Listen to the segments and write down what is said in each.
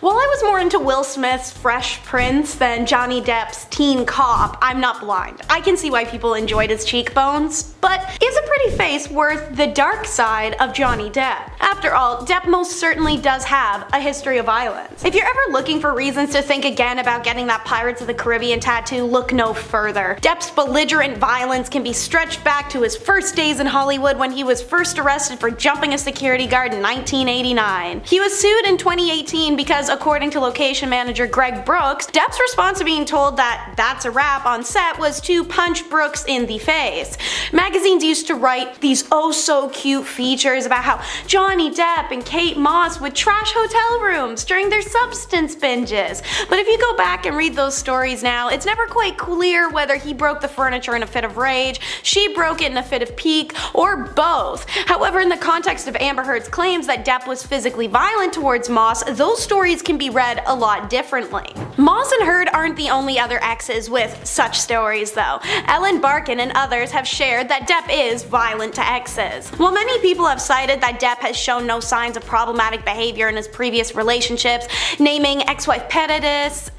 While I was more into Will Smith's Fresh Prince than Johnny Depp's Teen Cop, I'm not blind. I can see why people enjoyed his cheekbones, but is a pretty face worth the dark side of Johnny Depp? After all, Depp most certainly does have a history of violence. If you're ever looking for reasons to think again about getting that Pirates of the Caribbean tattoo, look no further. Depp's belligerent violence can be stretched back to his first days in Hollywood when he was first arrested for jumping a security guard in 1989. He was sued in 2018 because, according to location manager Greg Brooks, Depp's response to being told that that's a wrap on set was to punch Brooks in the face. Magazines used to write these oh so cute features about how Johnny Depp and Kate Moss would trash hotel rooms during their substance binges. But if you go back and read those stories now, it's never quite clear whether he broke the furniture in a fit of rage, she broke it in a fit of pique, or both. However, in the context of Amber Heard's claims that Depp was physically violent towards Moss, those stories can be read a lot differently. Moss and Heard aren't the only other exes with such stories though. Ellen Barkin and others have shared that Depp is violent to exes. While many people have cited that Depp has shown no signs of problematic behavior in his previous relationships, naming ex-wife Paradis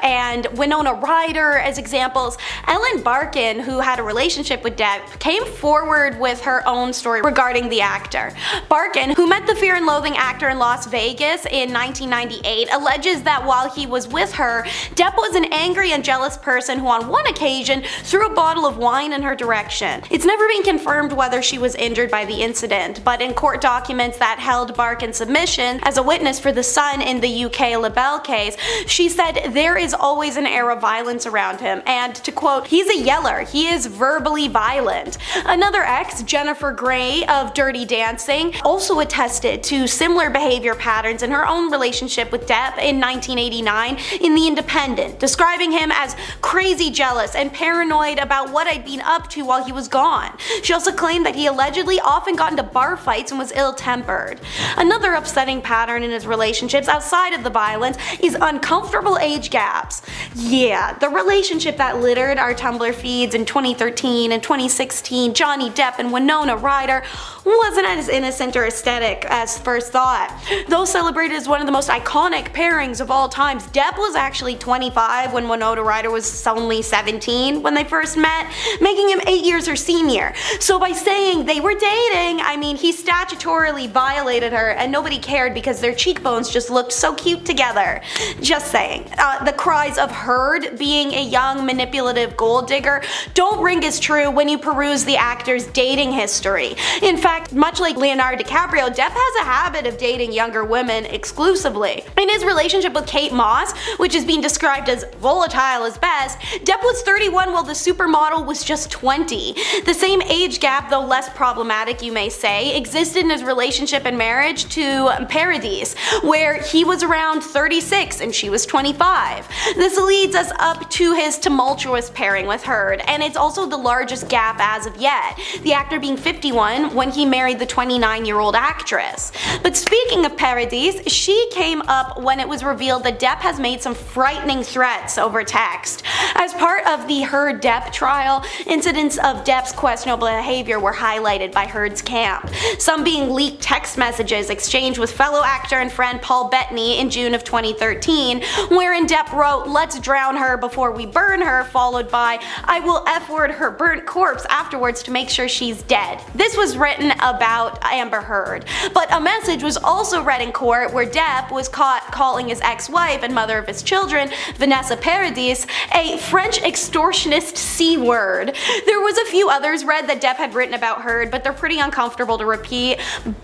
and Winona Ryder as examples, Ellen Barkin, who had a relationship with Depp, came forward with her own story regarding the actor. Barkin, who met the Fear and Loathing actor in Las Vegas in 1998, alleges that while he was with her, Depp was an angry and jealous person who on one occasion threw a bottle of wine in her direction. It's never been confirmed whether she was injured by the incident, but in court documents that held Barkin's submission as a witness for The Sun in the UK LaBelle case, she said there is always an air of violence around him, and to quote, "He's a yeller, he is verbally violent." Another ex, Jennifer Grey of Dirty Dancing, also attested to similar behavior patterns in her own relationship with Depp in 1989 in The Independent, describing him as crazy jealous and paranoid about what I'd been up to while he was gone. She also claimed that he allegedly often got into bar fights and was ill-tempered. Another upsetting pattern in his relationships outside of the violence is uncomfortable age gaps. Yeah, the relationship that littered our Tumblr feeds in 2013 and 2016, Johnny Depp and Winona Ryder, wasn't as innocent or aesthetic as first thought. Though celebrated as one of the most iconic pairings of all time, Depp was actually 25 when Winona Ryder was only 17 when they first met, making him 8 years her senior. So by saying they were dating, I mean he statutorily violated her and nobody cared because their cheekbones just looked so cute together. Just saying. The cries of Heard being a young manipulative gold digger don't ring as true when you peruse the actor's dating history. In fact, much like Leonardo DiCaprio, Depp has a habit of dating younger women exclusively. In his relationship with Kate Moss, which is being described as volatile as best, Depp was 31 while the supermodel was just 20. The same age gap, though less problematic you may say, existed in his relationship and marriage to Paradis, where he was around 36 and she was 25. This leads us up to his tumultuous pairing with Heard, and it's also the largest gap as of yet, the actor being 51 when he married the 29-year-old actress. But speaking of Paradis, she came up when it was revealed that Depp has made some frightening threats over text. As part of the Heard-Depp trial, incidents of Depp's questionable behavior were highlighted by Heard's camp, some being leaked text messages exchanged with fellow actor and friend Paul Bettany in June of 2013, wherein Depp wrote, "Let's drown her before we burn her," followed by, "I will F-word her burnt corpse afterwards to make sure she's dead." This was written about Amber Heard, but a message was also read in court where Depp was caught calling his ex-wife and mother of his children, Vanessa Paradis, a French extortionist C-word. There was a few others read that Depp had written about Heard, but they're pretty uncomfortable to repeat.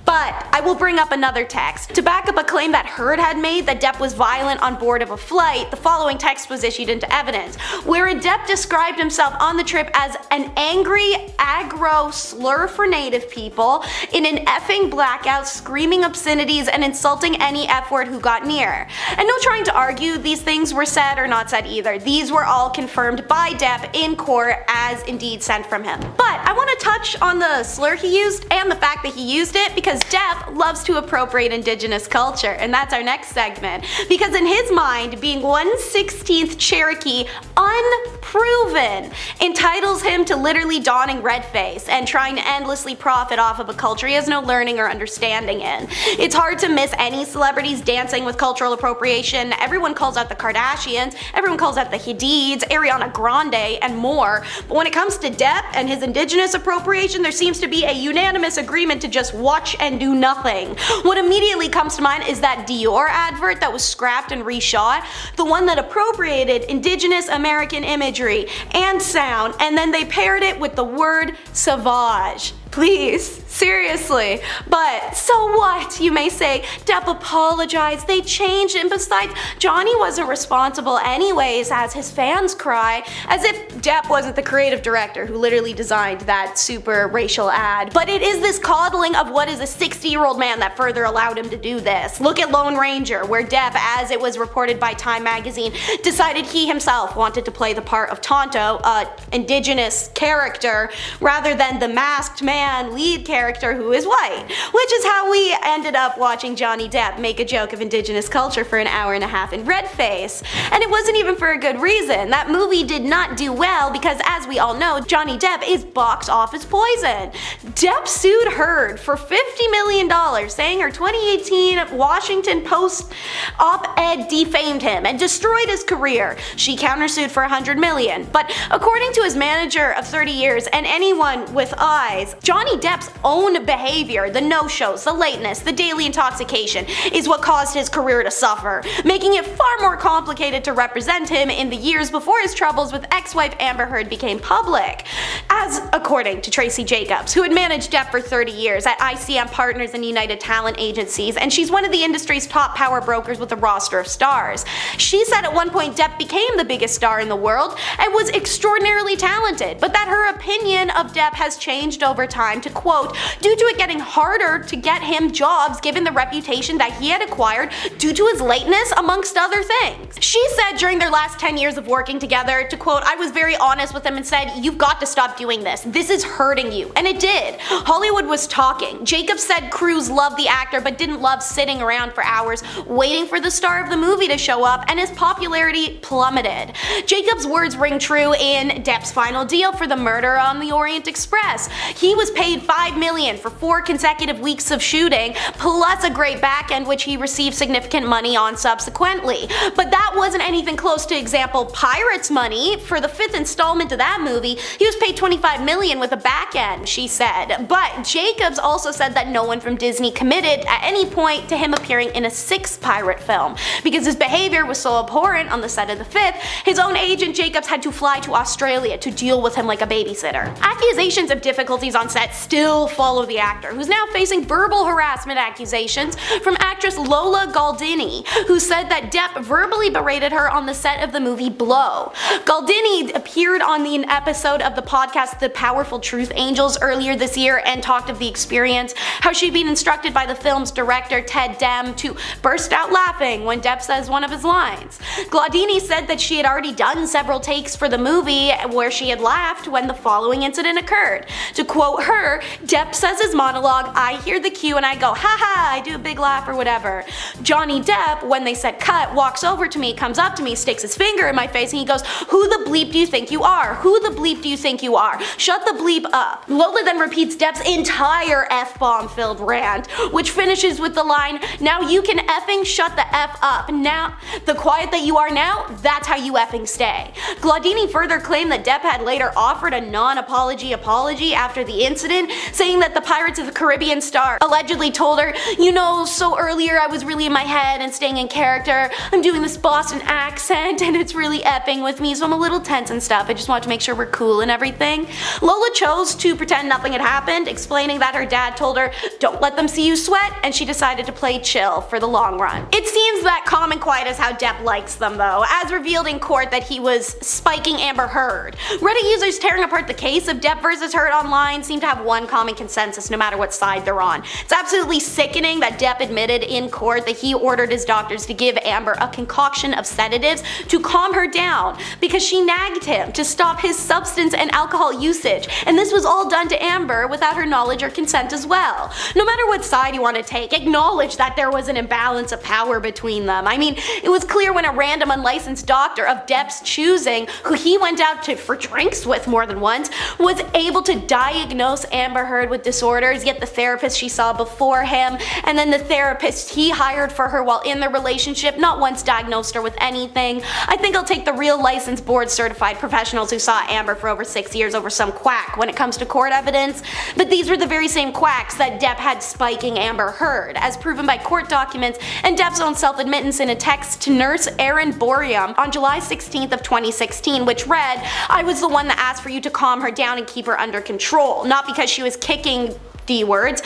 But I will bring up another text. To back up a claim that Heard had made that Depp was violent on board of a flight, the following text was issued into evidence, wherein Depp described himself on the trip as an angry, aggro slur for native people, in an effing blackout, screaming obscenities and insulting any F-word who got near. And no trying to argue these things were said or not said either. These were all confirmed by Depp in court as indeed sent from him. But I want to touch on the slur he used and the fact that he used it because Depp loves to appropriate indigenous culture, and that's our next segment. Because in his mind, being 1/16th Cherokee unproven entitles him to literally donning red face and trying to endlessly profit off of a culture he has no learning or understanding in. It's hard to miss any celebrity celebrities dancing with cultural appropriation. Everyone calls out the Kardashians, everyone calls out the Hadids, Ariana Grande, and more. But when it comes to Depp and his indigenous appropriation, there seems to be a unanimous agreement to just watch and do nothing. What immediately comes to mind is that Dior advert that was scrapped and reshot, the one that appropriated indigenous American imagery and sound, and then they paired it with the word sauvage. Please, seriously. But so what? You may say, Depp apologized, they changed, and besides, Johnny wasn't responsible anyways, as his fans cry, as if Depp wasn't the creative director who literally designed that super racial ad. But it is this coddling of what is a 60-year-old man that further allowed him to do this. Look at Lone Ranger, where Depp, as it was reported by Time magazine, decided he himself wanted to play the part of Tonto, a indigenous character, rather than the masked man lead character who is white, which is how we ended up watching Johnny Depp make a joke of indigenous culture for an hour and a half in red face. And it wasn't even for a good reason. That movie did not do well because, as we all know, Johnny Depp is box office poison. Depp sued Heard for $50 million, saying her 2018 Washington Post op-ed defamed him and destroyed his career. She countersued for $100 million. But according to his manager of 30 years and anyone with eyes, Johnny Depp's own behavior, the no-shows, the lateness, the daily intoxication, is what caused his career to suffer, making it far more complicated to represent him in the years before his troubles with ex-wife Amber Heard became public. As according to Tracy Jacobs, who had managed Depp for 30 years at ICM Partners and United Talent Agencies, and she's one of the industry's top power brokers with a roster of stars. She said at one point Depp became the biggest star in the world and was extraordinarily talented, but that her opinion of Depp has changed over time to, quote, due to it getting harder to get him jobs given the reputation that he had acquired due to his lateness, amongst other things. She said during their last 10 years of working together, to quote, I was very honest with him and said, you've got to stop doing this. This is hurting you. And it did. Hollywood was talking. Jacobs said Cruz loved the actor but didn't love sitting around for hours waiting for the star of the movie to show up, and his popularity plummeted. Jacobs' words ring true in Depp's final deal for the Murder on the Orient Express. He was paid $5 million for 4 consecutive weeks of shooting, plus a great back end which he received significant money on subsequently. But that wasn't anything close to example Pirates money. For the 5th installment of that movie, he was paid $25 million with a back end, she said. But Jacobs also said that no one from Disney committed at any point to him appearing in a 6th pirate film, because his behavior was so abhorrent on the set of the 5th, his own agent Jacobs had to fly to Australia to deal with him like a babysitter. Accusations of difficulties on set still follow the actor, who's now facing verbal harassment accusations from actress Lola Galdini, who said that Depp verbally berated her on the set of the movie Blow. Galdini appeared on an episode of the podcast The Powerful Truth Angels earlier this year and talked of the experience, how she'd been instructed by the film's director Ted Dem to burst out laughing when Depp says one of his lines. Galdini said that she had already done several takes for the movie where she had laughed when the following incident occurred. To quote her, Depp says his monologue, I hear the cue and I go, haha, I do a big laugh or whatever. Johnny Depp, when they said cut, walks over to me, comes up to me, sticks his finger in my face and he goes, who the bleep do you think you are? Who the bleep do you think you are? Shut the bleep up. Lola then repeats Depp's entire F-bomb filled rant, which finishes with the line, now you can effing shut the F up. Now, the quiet that you are now, that's how you effing stay. Galdini further claimed that Depp had later offered a non-apology apology after the incident, saying that the Pirates of the Caribbean star allegedly told her, you know, so earlier I was really in my head and staying in character. I'm doing this Boston accent and it's really effing with me, so I'm a little tense and stuff. I just want to make sure we're cool and everything. Lola chose to pretend nothing had happened, explaining that her dad told her, don't let them see you sweat, and she decided to play chill for the long run. It seems that calm and quiet is how Depp likes them though, as revealed in court that he was spiking Amber Heard. Reddit users tearing apart the case of Depp versus Heard online seem to have one common consensus no matter what side they're on. It's absolutely sickening that Depp admitted in court that he ordered his doctors to give Amber a concoction of sedatives to calm her down because she nagged him to stop his substance and alcohol alcohol usage, and this was all done to Amber without her knowledge or consent as well. No matter what side you want to take, acknowledge that there was an imbalance of power between them. I mean, it was clear when a random unlicensed doctor of Depp's choosing, who he went out to for drinks with more than once, was able to diagnose Amber Heard with disorders, yet the therapist she saw before him, and then the therapist he hired for her while in the relationship, not once diagnosed her with anything. I think I'll take the real licensed board certified professionals who saw Amber for over 6 years over some quack when it comes to court evidence, but these were the very same quacks that Depp had spiking Amber Heard, as proven by court documents and Depp's own self-admittance in a text to nurse Erin Boreum on July 16th of 2016, which read, "I was the one that asked for you to calm her down and keep her under control, not because she was kicking D-words.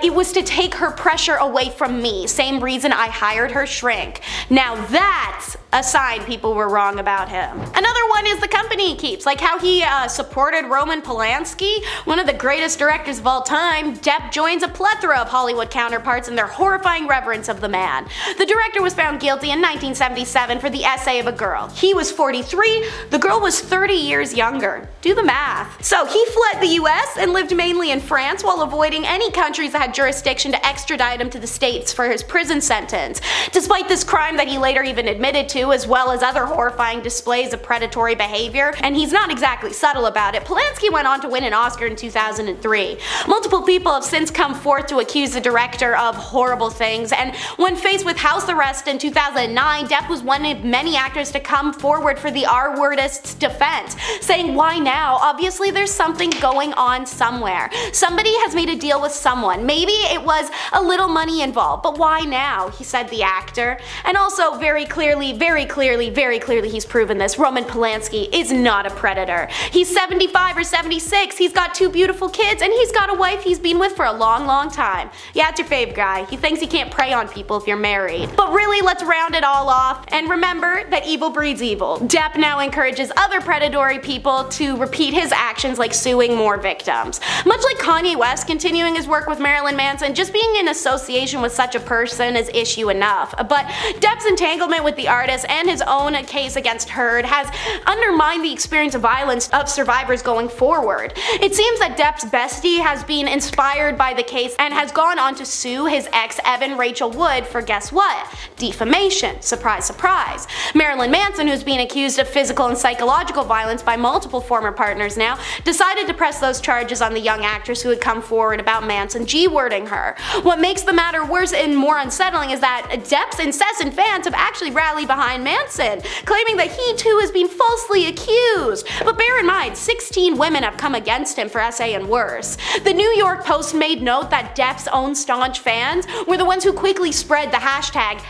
It was to take her pressure away from me. Same reason I hired her shrink." Now that's a sign people were wrong about him. Another one is the company he keeps, like how he supported Roman Polanski, one of the greatest directors of all time. Depp joins a plethora of Hollywood counterparts in their horrifying reverence of the man. The director was found guilty in 1977 for the essay of a girl. He was 43, the girl was 30 years younger. Do the math. So he fled the US and lived mainly in France while avoiding any countries that had jurisdiction to extradite him to the States for his prison sentence. Despite this crime that he later even admitted to, as well as other horrifying displays of predatory behavior, and he's not exactly subtle about it, Polanski went on to win an Oscar in 2003. Multiple people have since come forth to accuse the director of horrible things, and when faced with house arrest in 2009, Depp was one of many actors to come forward for the R-wordist's defense, saying, "Why now? Obviously there's something going on somewhere. Somebody has made a deal with someone. Maybe it was a little money involved, but why now?" he said, the actor. And also very clearly, he's proven this. Roman Polanski is not a predator. He's 75 or 76, he's got 2 beautiful kids, and he's got a wife he's been with for a long time. Yeah, it's your fave guy. He thinks he can't prey on people if you're married. But really, let's round it all off and remember that evil breeds evil. Depp now encourages other predatory people to repeat his actions, like suing more victims. Much like Kanye West continuing his work with Marilyn Manson, just being in association with such a person is issue enough. But Depp's entanglement with the artist and his own case against Heard has undermined the experience of violence of survivors going forward. It seems that Depp's bestie has been inspired by the case and has gone on to sue his ex Evan Rachel Wood for, guess what? Defamation. Surprise, surprise. Marilyn Manson, who's being accused of physical and psychological violence by multiple former partners now, decided to press those charges on the young actress who had come forward about Manson G-wording her. What makes the matter worse and more unsettling is that Depp's incessant fans have actually rallied behind Manson, claiming that he too has been falsely accused. But bear in mind, 16 women have come against him for SA and worse. The New York Post made note that Depp's own staunch fans were the ones who quickly spread the hashtag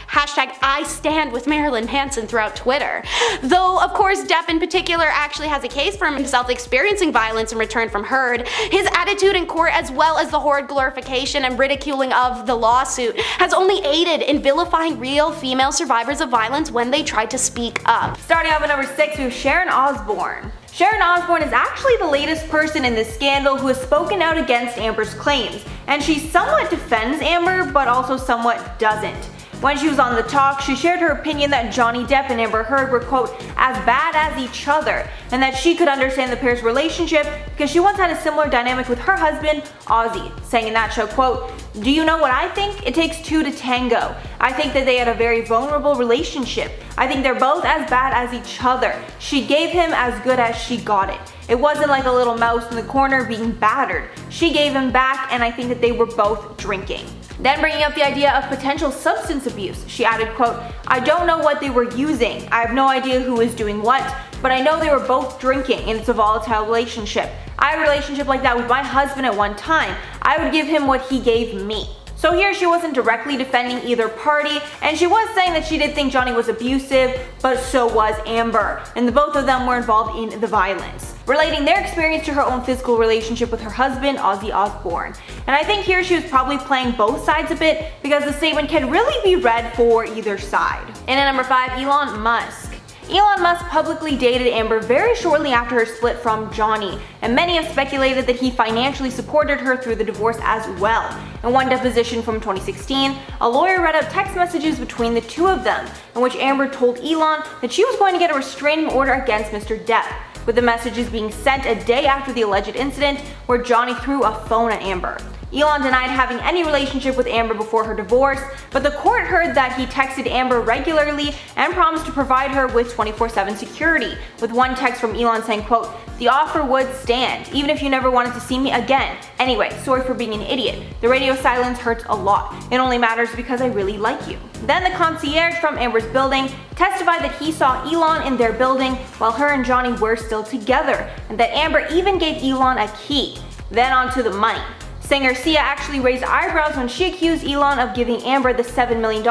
I stand with Marilyn Manson throughout Twitter. Though, of course, Depp in particular actually has a case for himself experiencing violence in return from Heard, his attitude in court as well as the horrid glorification and ridiculing of the lawsuit has only aided in vilifying real female survivors of violence when they try to speak up. Starting off at number 6, we have Sharon Osbourne. Sharon Osbourne is actually the latest person in this scandal who has spoken out against Amber's claims, and she somewhat defends Amber, but also somewhat doesn't. When she was on The Talk, she shared her opinion that Johnny Depp and Amber Heard were, quote, as bad as each other, and that she could understand the pair's relationship because she once had a similar dynamic with her husband, Ozzy, saying in that show, quote, "Do you know what I think? It takes 2 to tango. I think that they had a very vulnerable relationship. I think they're both as bad as each other. She gave him as good as she got it. It wasn't like a little mouse in the corner being battered. She gave him back, and I think that they were both drinking." Then bringing up the idea of potential substance abuse, she added, quote, "I don't know what they were using. I have no idea who was doing what, but I know they were both drinking and it's a volatile relationship. I had a relationship like that with my husband at one time. I would give him what he gave me." So here she wasn't directly defending either party, and she was saying that she did think Johnny was abusive, but so was Amber, and the both of them were involved in the violence, relating their experience to her own physical relationship with her husband, Ozzy Osbourne. And I think here she was probably playing both sides a bit, because the statement can really be read for either side. And at number 5, Elon Musk. Elon Musk publicly dated Amber very shortly after her split from Johnny, and many have speculated that he financially supported her through the divorce as well. In one deposition from 2016, a lawyer read out text messages between the two of them, in which Amber told Elon that she was going to get a restraining order against Mr. Depp. with the messages being sent a day after the alleged incident where Johnny threw a phone at Amber. Elon denied having any relationship with Amber before her divorce, but the court heard that he texted Amber regularly and promised to provide her with 24/7 security, with one text from Elon saying, quote, "The offer would stand, even if you never wanted to see me again. Anyway, sorry for being an idiot. The radio silence hurts a lot. It only matters because I really like you." Then the concierge from Amber's building testified that he saw Elon in their building while her and Johnny were still together, and that Amber even gave Elon a key. Then on to the money. Singer Sia actually raised eyebrows when she accused Elon of giving Amber the $7 million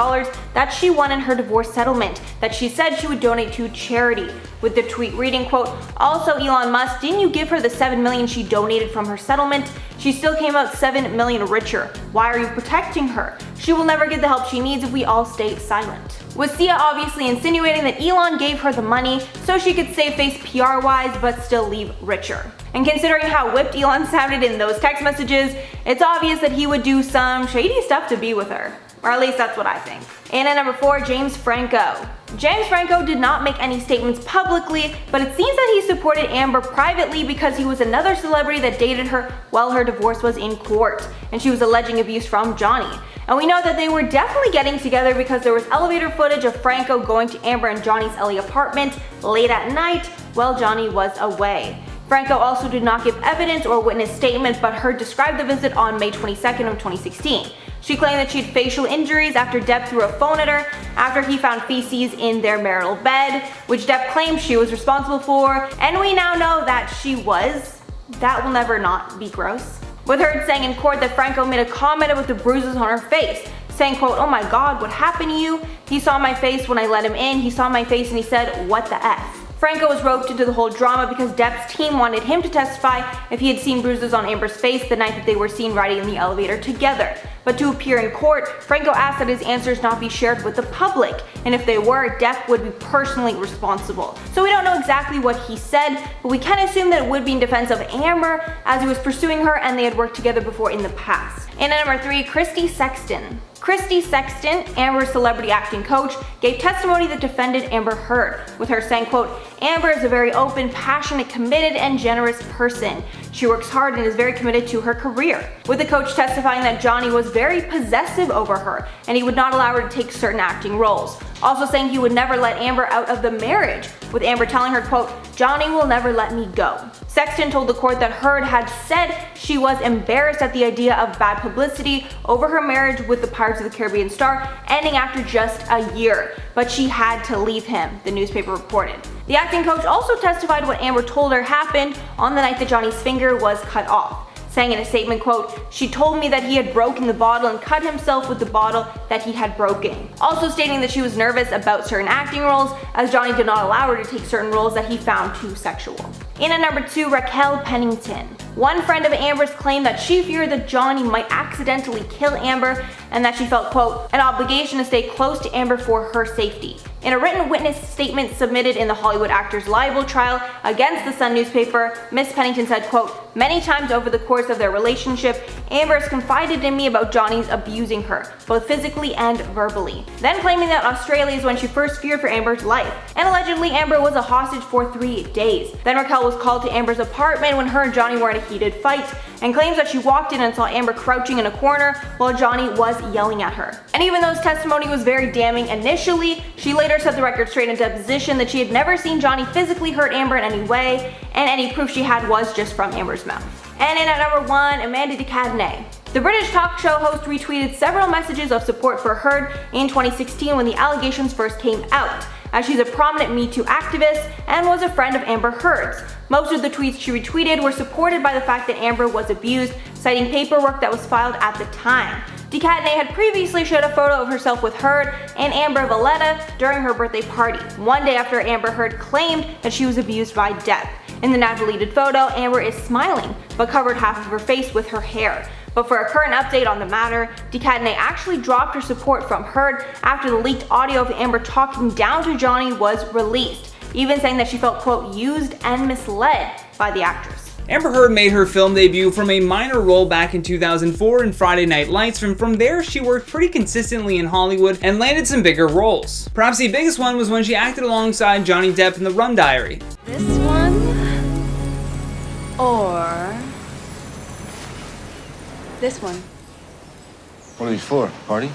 that she won in her divorce settlement that she said she would donate to charity, with the tweet reading, quote, "Also Elon Musk, didn't you give her the $7 million she donated from her settlement? She still came out $7 million richer. Why are you protecting her? She will never get the help she needs if we all stay silent." With Sia obviously insinuating that Elon gave her the money so she could save face PR-wise but still leave richer. And considering how whipped Elon sounded in those text messages, it's obvious that he would do some shady stuff to be with her. Or at least that's what I think. And at number 4, James Franco. James Franco did not make any statements publicly, but it seems that he supported Amber privately because he was another celebrity that dated her while her divorce was in court, and she was alleging abuse from Johnny. And we know that they were definitely getting together because there was elevator footage of Franco going to Amber and Johnny's LA apartment late at night while Johnny was away. Franco also did not give evidence or witness statement, but Heard described the visit on May 22nd of 2016. She claimed that she had facial injuries after Depp threw a phone at her after he found feces in their marital bed, which Depp claimed she was responsible for, and we now know that she was. That will never not be gross. With Heard saying in court that Franco made a comment about the bruises on her face, saying, quote, "Oh my god, what happened to you? He saw my face when I let him in, he saw my face and he said, what the F?" Franco was roped into the whole drama because Depp's team wanted him to testify if he had seen bruises on Amber's face the night that they were seen riding in the elevator together. But to appear in court, Franco asked that his answers not be shared with the public, and if they were, Depp would be personally responsible. So we don't know exactly what he said, but we can assume that it would be in defense of Amber as he was pursuing her and they had worked together before in the past. And at number 3, Christy Sexton. Christy Sexton, Amber's celebrity acting coach, gave testimony that defended Amber Heard, with her saying, quote, "Amber is a very open, passionate, committed, and generous person. She works hard and is very committed to her career," with the coach testifying that Johnny was very possessive over her and he would not allow her to take certain acting roles. Also saying he would never let Amber out of the marriage, with Amber telling her, quote, "Johnny will never let me go." Sexton told the court that Heard had said she was embarrassed at the idea of bad publicity over her marriage with the Pirates of the Caribbean star ending after just a year, but she had to leave him, the newspaper reported. The acting coach also testified what Amber told her happened on the night that Johnny's finger was cut off, saying in a statement, quote, "She told me that he had broken the bottle and cut himself with the bottle that he had broken." Also stating that she was nervous about certain acting roles as Johnny did not allow her to take certain roles that he found too sexual. In at number 2, Raquel Pennington. One friend of Amber's claimed that she feared that Johnny might accidentally kill Amber and that she felt, quote, "an obligation to stay close to Amber for her safety." In a written witness statement submitted in the Hollywood actor's libel trial against the Sun newspaper, Miss Pennington said, quote, "Many times over the course of their relationship, Amber has confided in me about Johnny's abusing her, both physically and verbally," then claiming that Australia is when she first feared for Amber's life, and allegedly Amber was a hostage for 3 days. Then Raquel was called to Amber's apartment when her and Johnny were in a heated fight, and claims that she walked in and saw Amber crouching in a corner while Johnny was yelling at her. And even though his testimony was very damning initially, she later set the record straight in deposition that she had never seen Johnny physically hurt Amber in any way, and any proof she had was just from Amber's mouth. And in at number 1, Amanda de Cadenet. The British talk show host retweeted several messages of support for Heard in 2016 when the allegations first came out, as she's a prominent Me Too activist and was a friend of Amber Heard's. Most of the tweets she retweeted were supported by the fact that Amber was abused, citing paperwork that was filed at the time. de Cadenet had previously shared a photo of herself with Heard and Amber Valletta during her birthday party, one day after Amber Heard claimed that she was abused by Depp. In the now deleted photo, Amber is smiling, but covered half of her face with her hair. But for a current update on the matter, de Cadenet actually dropped her support from Heard after the leaked audio of Amber talking down to Johnny was released, even saying that she felt, quote, used and misled by the actress. Amber Heard made her film debut from a minor role back in 2004 in Friday Night Lights, and from there she worked pretty consistently in Hollywood and landed some bigger roles. Perhaps the biggest one was when she acted alongside Johnny Depp in The Rum Diary. This one Or this one. What are these for? Party?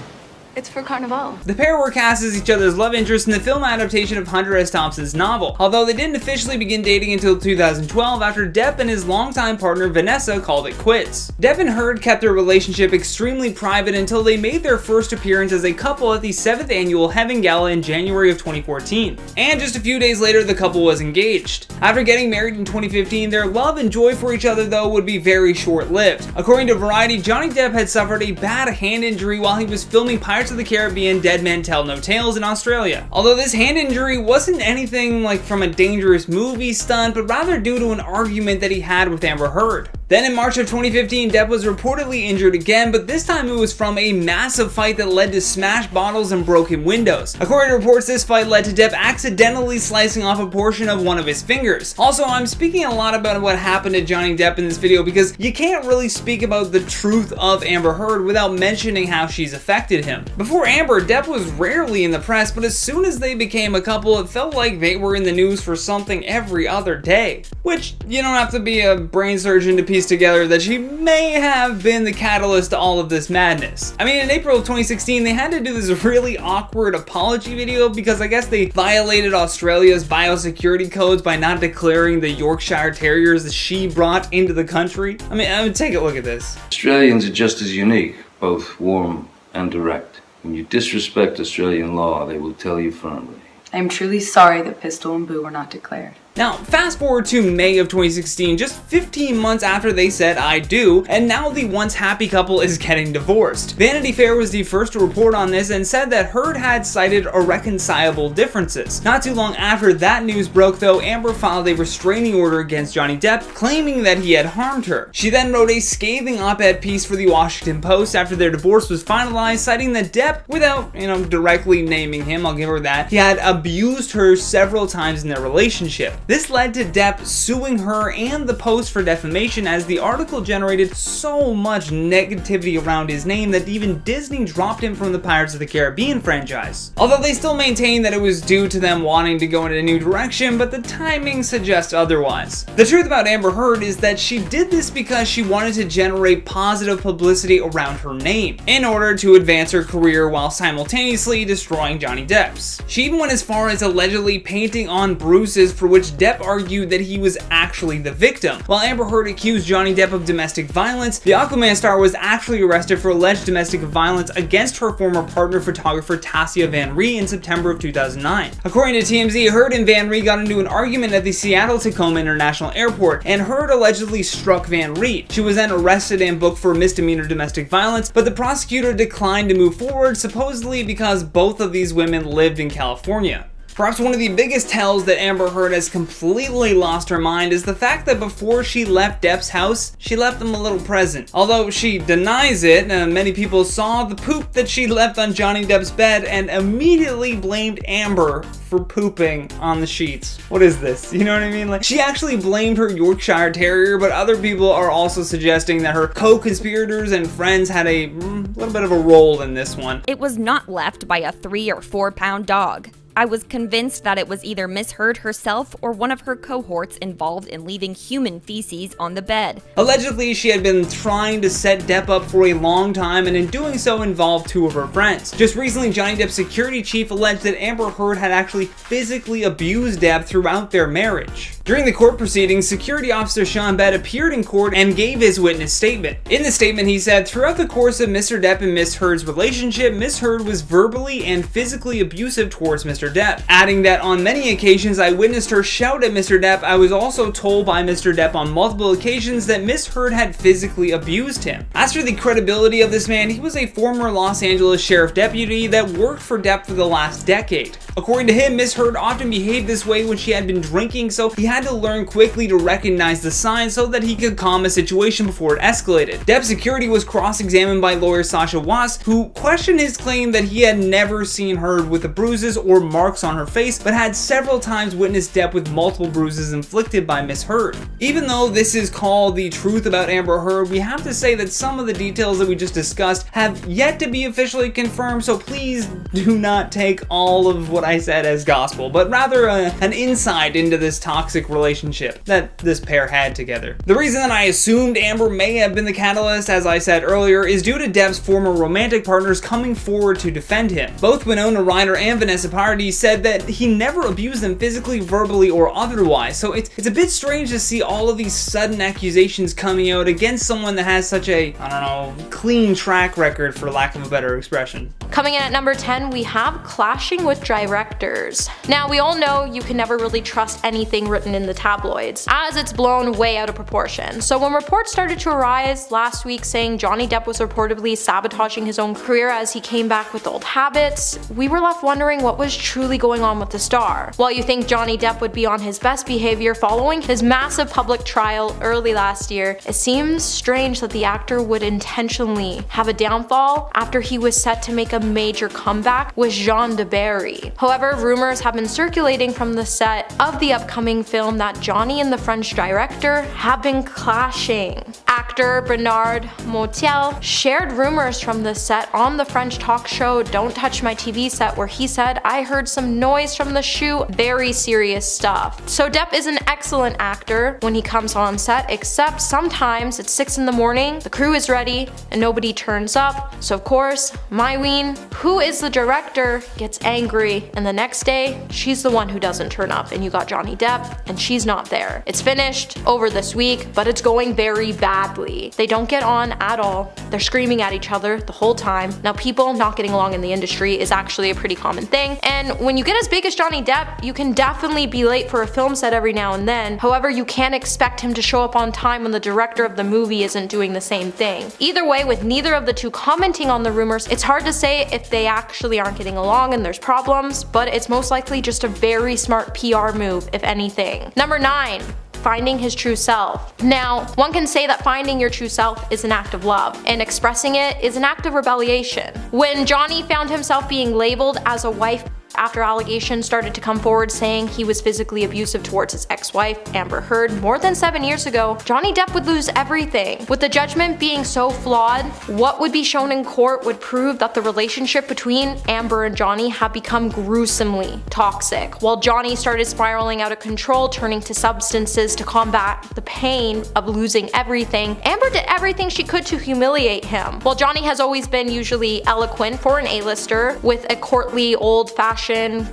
It's for Carnival. The pair were cast as each other's love interests in the film adaptation of Hunter S. Thompson's novel, although they didn't officially begin dating until 2012 after Depp and his longtime partner Vanessa called it quits. Depp and Heard kept their relationship extremely private until they made their first appearance as a couple at the 7th annual Heaven Gala in January of 2014. And just a few days later, the couple was engaged. After getting married in 2015, their love and joy for each other though would be very short-lived. According to Variety, Johnny Depp had suffered a bad hand injury while he was filming Pirates of the Caribbean Dead Men Tell No Tales in Australia. Although this hand injury wasn't anything like from a dangerous movie stunt, but rather due to an argument that he had with Amber Heard. Then in March of 2015, Depp was reportedly injured again, but this time it was from a massive fight that led to smashed bottles and broken windows. According to reports, this fight led to Depp accidentally slicing off a portion of one of his fingers. Also, I'm speaking a lot about what happened to Johnny Depp in this video because you can't really speak about the truth of Amber Heard without mentioning how she's affected him. Before Amber, Depp was rarely in the press, but as soon as they became a couple, it felt like they were in the news for something every other day. Which, you don't have to be a brain surgeon to piece together that she may have been the catalyst to all of this madness. I mean, in April of 2016, they had to do this really awkward apology video because I guess they violated Australia's biosecurity codes by not declaring the Yorkshire Terriers that she brought into the country. I mean, take a look at this. Australians are just as unique, both warm and direct. When you disrespect Australian law, they will tell you firmly. I am truly sorry that Pistol and Boo were not declared. Now, fast forward to May of 2016, just 15 months after they said I do, and now the once happy couple is getting divorced. Vanity Fair was the first to report on this and said that Heard had cited irreconcilable differences. Not too long after that news broke though, Amber filed a restraining order against Johnny Depp, claiming that he had harmed her. She then wrote a scathing op-ed piece for the Washington Post after their divorce was finalized, citing that Depp, without, directly naming him, I'll give her that, he had abused her several times in their relationship. This led to Depp suing her and the Post for defamation, as the article generated so much negativity around his name that even Disney dropped him from the Pirates of the Caribbean franchise. Although they still maintain that it was due to them wanting to go in a new direction, but the timing suggests otherwise. The truth about Amber Heard is that she did this because she wanted to generate positive publicity around her name, in order to advance her career while simultaneously destroying Johnny Depp's. She even went as far as allegedly painting on bruises for which Depp argued that he was actually the victim. While Amber Heard accused Johnny Depp of domestic violence, the Aquaman star was actually arrested for alleged domestic violence against her former partner photographer Tassia Van Ree in September of 2009. According to TMZ, Heard and Van Ree got into an argument at the Seattle-Tacoma International Airport, and Heard allegedly struck Van Ree. She was then arrested and booked for misdemeanor domestic violence, but the prosecutor declined to move forward, supposedly because both of these women lived in California. Perhaps one of the biggest tells that Amber Heard has completely lost her mind is the fact that before she left Depp's house, she left him a little present. Although she denies it, many people saw the poop that she left on Johnny Depp's bed and immediately blamed Amber for pooping on the sheets. What is this? You know what I mean? Like, she actually blamed her Yorkshire Terrier, but other people are also suggesting that her co-conspirators and friends had a little bit of a role in this one. It was not left by a 3 or 4 pound dog. I was convinced that it was either Miss Heard herself or one of her cohorts involved in leaving human feces on the bed. Allegedly, she had been trying to set Depp up for a long time, and in doing so involved 2 of her friends. Just recently, Johnny Depp's security chief alleged that Amber Heard had actually physically abused Depp throughout their marriage. During the court proceedings, security officer Sean Bett appeared in court and gave his witness statement. In the statement, he said, "Throughout the course of Mr. Depp and Miss Heard's relationship, Miss Heard was verbally and physically abusive towards Mr. Depp," adding that on many occasions I witnessed her shout at Mr. Depp. I was also told by Mr. Depp on multiple occasions that Miss Heard had physically abused him. As for the credibility of this man, he was a former Los Angeles sheriff deputy that worked for Depp for the last decade. According to him, Miss Heard often behaved this way when she had been drinking, so he had to learn quickly to recognize the signs so that he could calm a situation before it escalated. Depp's security was cross-examined by lawyer Sasha Wass, who questioned his claim that he had never seen Heard with the bruises or marks on her face, but had several times witnessed Depp with multiple bruises inflicted by Miss Heard. Even though this is called the truth about Amber Heard, we have to say that some of the details that we just discussed have yet to be officially confirmed, so please do not take all of what I said as gospel, but rather an insight into this toxic toxic relationship that this pair had together. The reason that I assumed Amber may have been the catalyst, as I said earlier, is due to Depp's former romantic partners coming forward to defend him. Both Winona Ryder and Vanessa Paradis said that he never abused them physically, verbally, or otherwise, so it's a bit strange to see all of these sudden accusations coming out against someone that has such a, I don't know, clean track record, for lack of a better expression. Coming in at number 10, we have clashing with directors. Now, we all know you can never really trust anything written in the tabloids, as it's blown way out of proportion. So when reports started to arise last week saying Johnny Depp was reportedly sabotaging his own career as he came back with old habits, we were left wondering what was truly going on with the star. While you think Johnny Depp would be on his best behavior following his massive public trial early last year, it seems strange that the actor would intentionally have a downfall after he was set to make a major comeback with Jean de Barry. However, rumors have been circulating from the set of the upcoming film that Johnny and the French director have been clashing. Actor Bernard Motel shared rumors from the set on the French talk show Don't Touch My TV Set, where he said, "I heard some noise from the shoot, very serious stuff." So Depp is an excellent actor when he comes on set, except sometimes it's 6 in the morning, the crew is ready, and nobody turns up. So of course, Myween, who is the director, gets angry, and the next day, she's the one who doesn't turn up, and you got Johnny Depp, and she's not there. It's finished over this week, but it's going very badly. They don't get on at all. They're screaming at each other the whole time. Now, people not getting along in the industry is actually a pretty common thing, and when you get as big as Johnny Depp, you can definitely be late for a film set every now and then. However, you can't expect him to show up on time when the director of the movie isn't doing the same thing. Either way, with neither of the two commenting on the rumors, it's hard to say if they actually aren't getting along and there's problems, but it's most likely just a very smart PR move, if anything. Number 9. Finding his true self. Now, one can say that finding your true self is an act of love, and expressing it is an act of rebellion. When Johnny found himself being labeled as a wife after allegations started to come forward saying he was physically abusive towards his ex-wife, Amber Heard, more than 7 years ago, Johnny Depp would lose everything. With the judgment being so flawed, what would be shown in court would prove that the relationship between Amber and Johnny had become gruesomely toxic. While Johnny started spiraling out of control, turning to substances to combat the pain of losing everything, Amber did everything she could to humiliate him. While Johnny has always been usually eloquent for an A-lister with a courtly, old-fashioned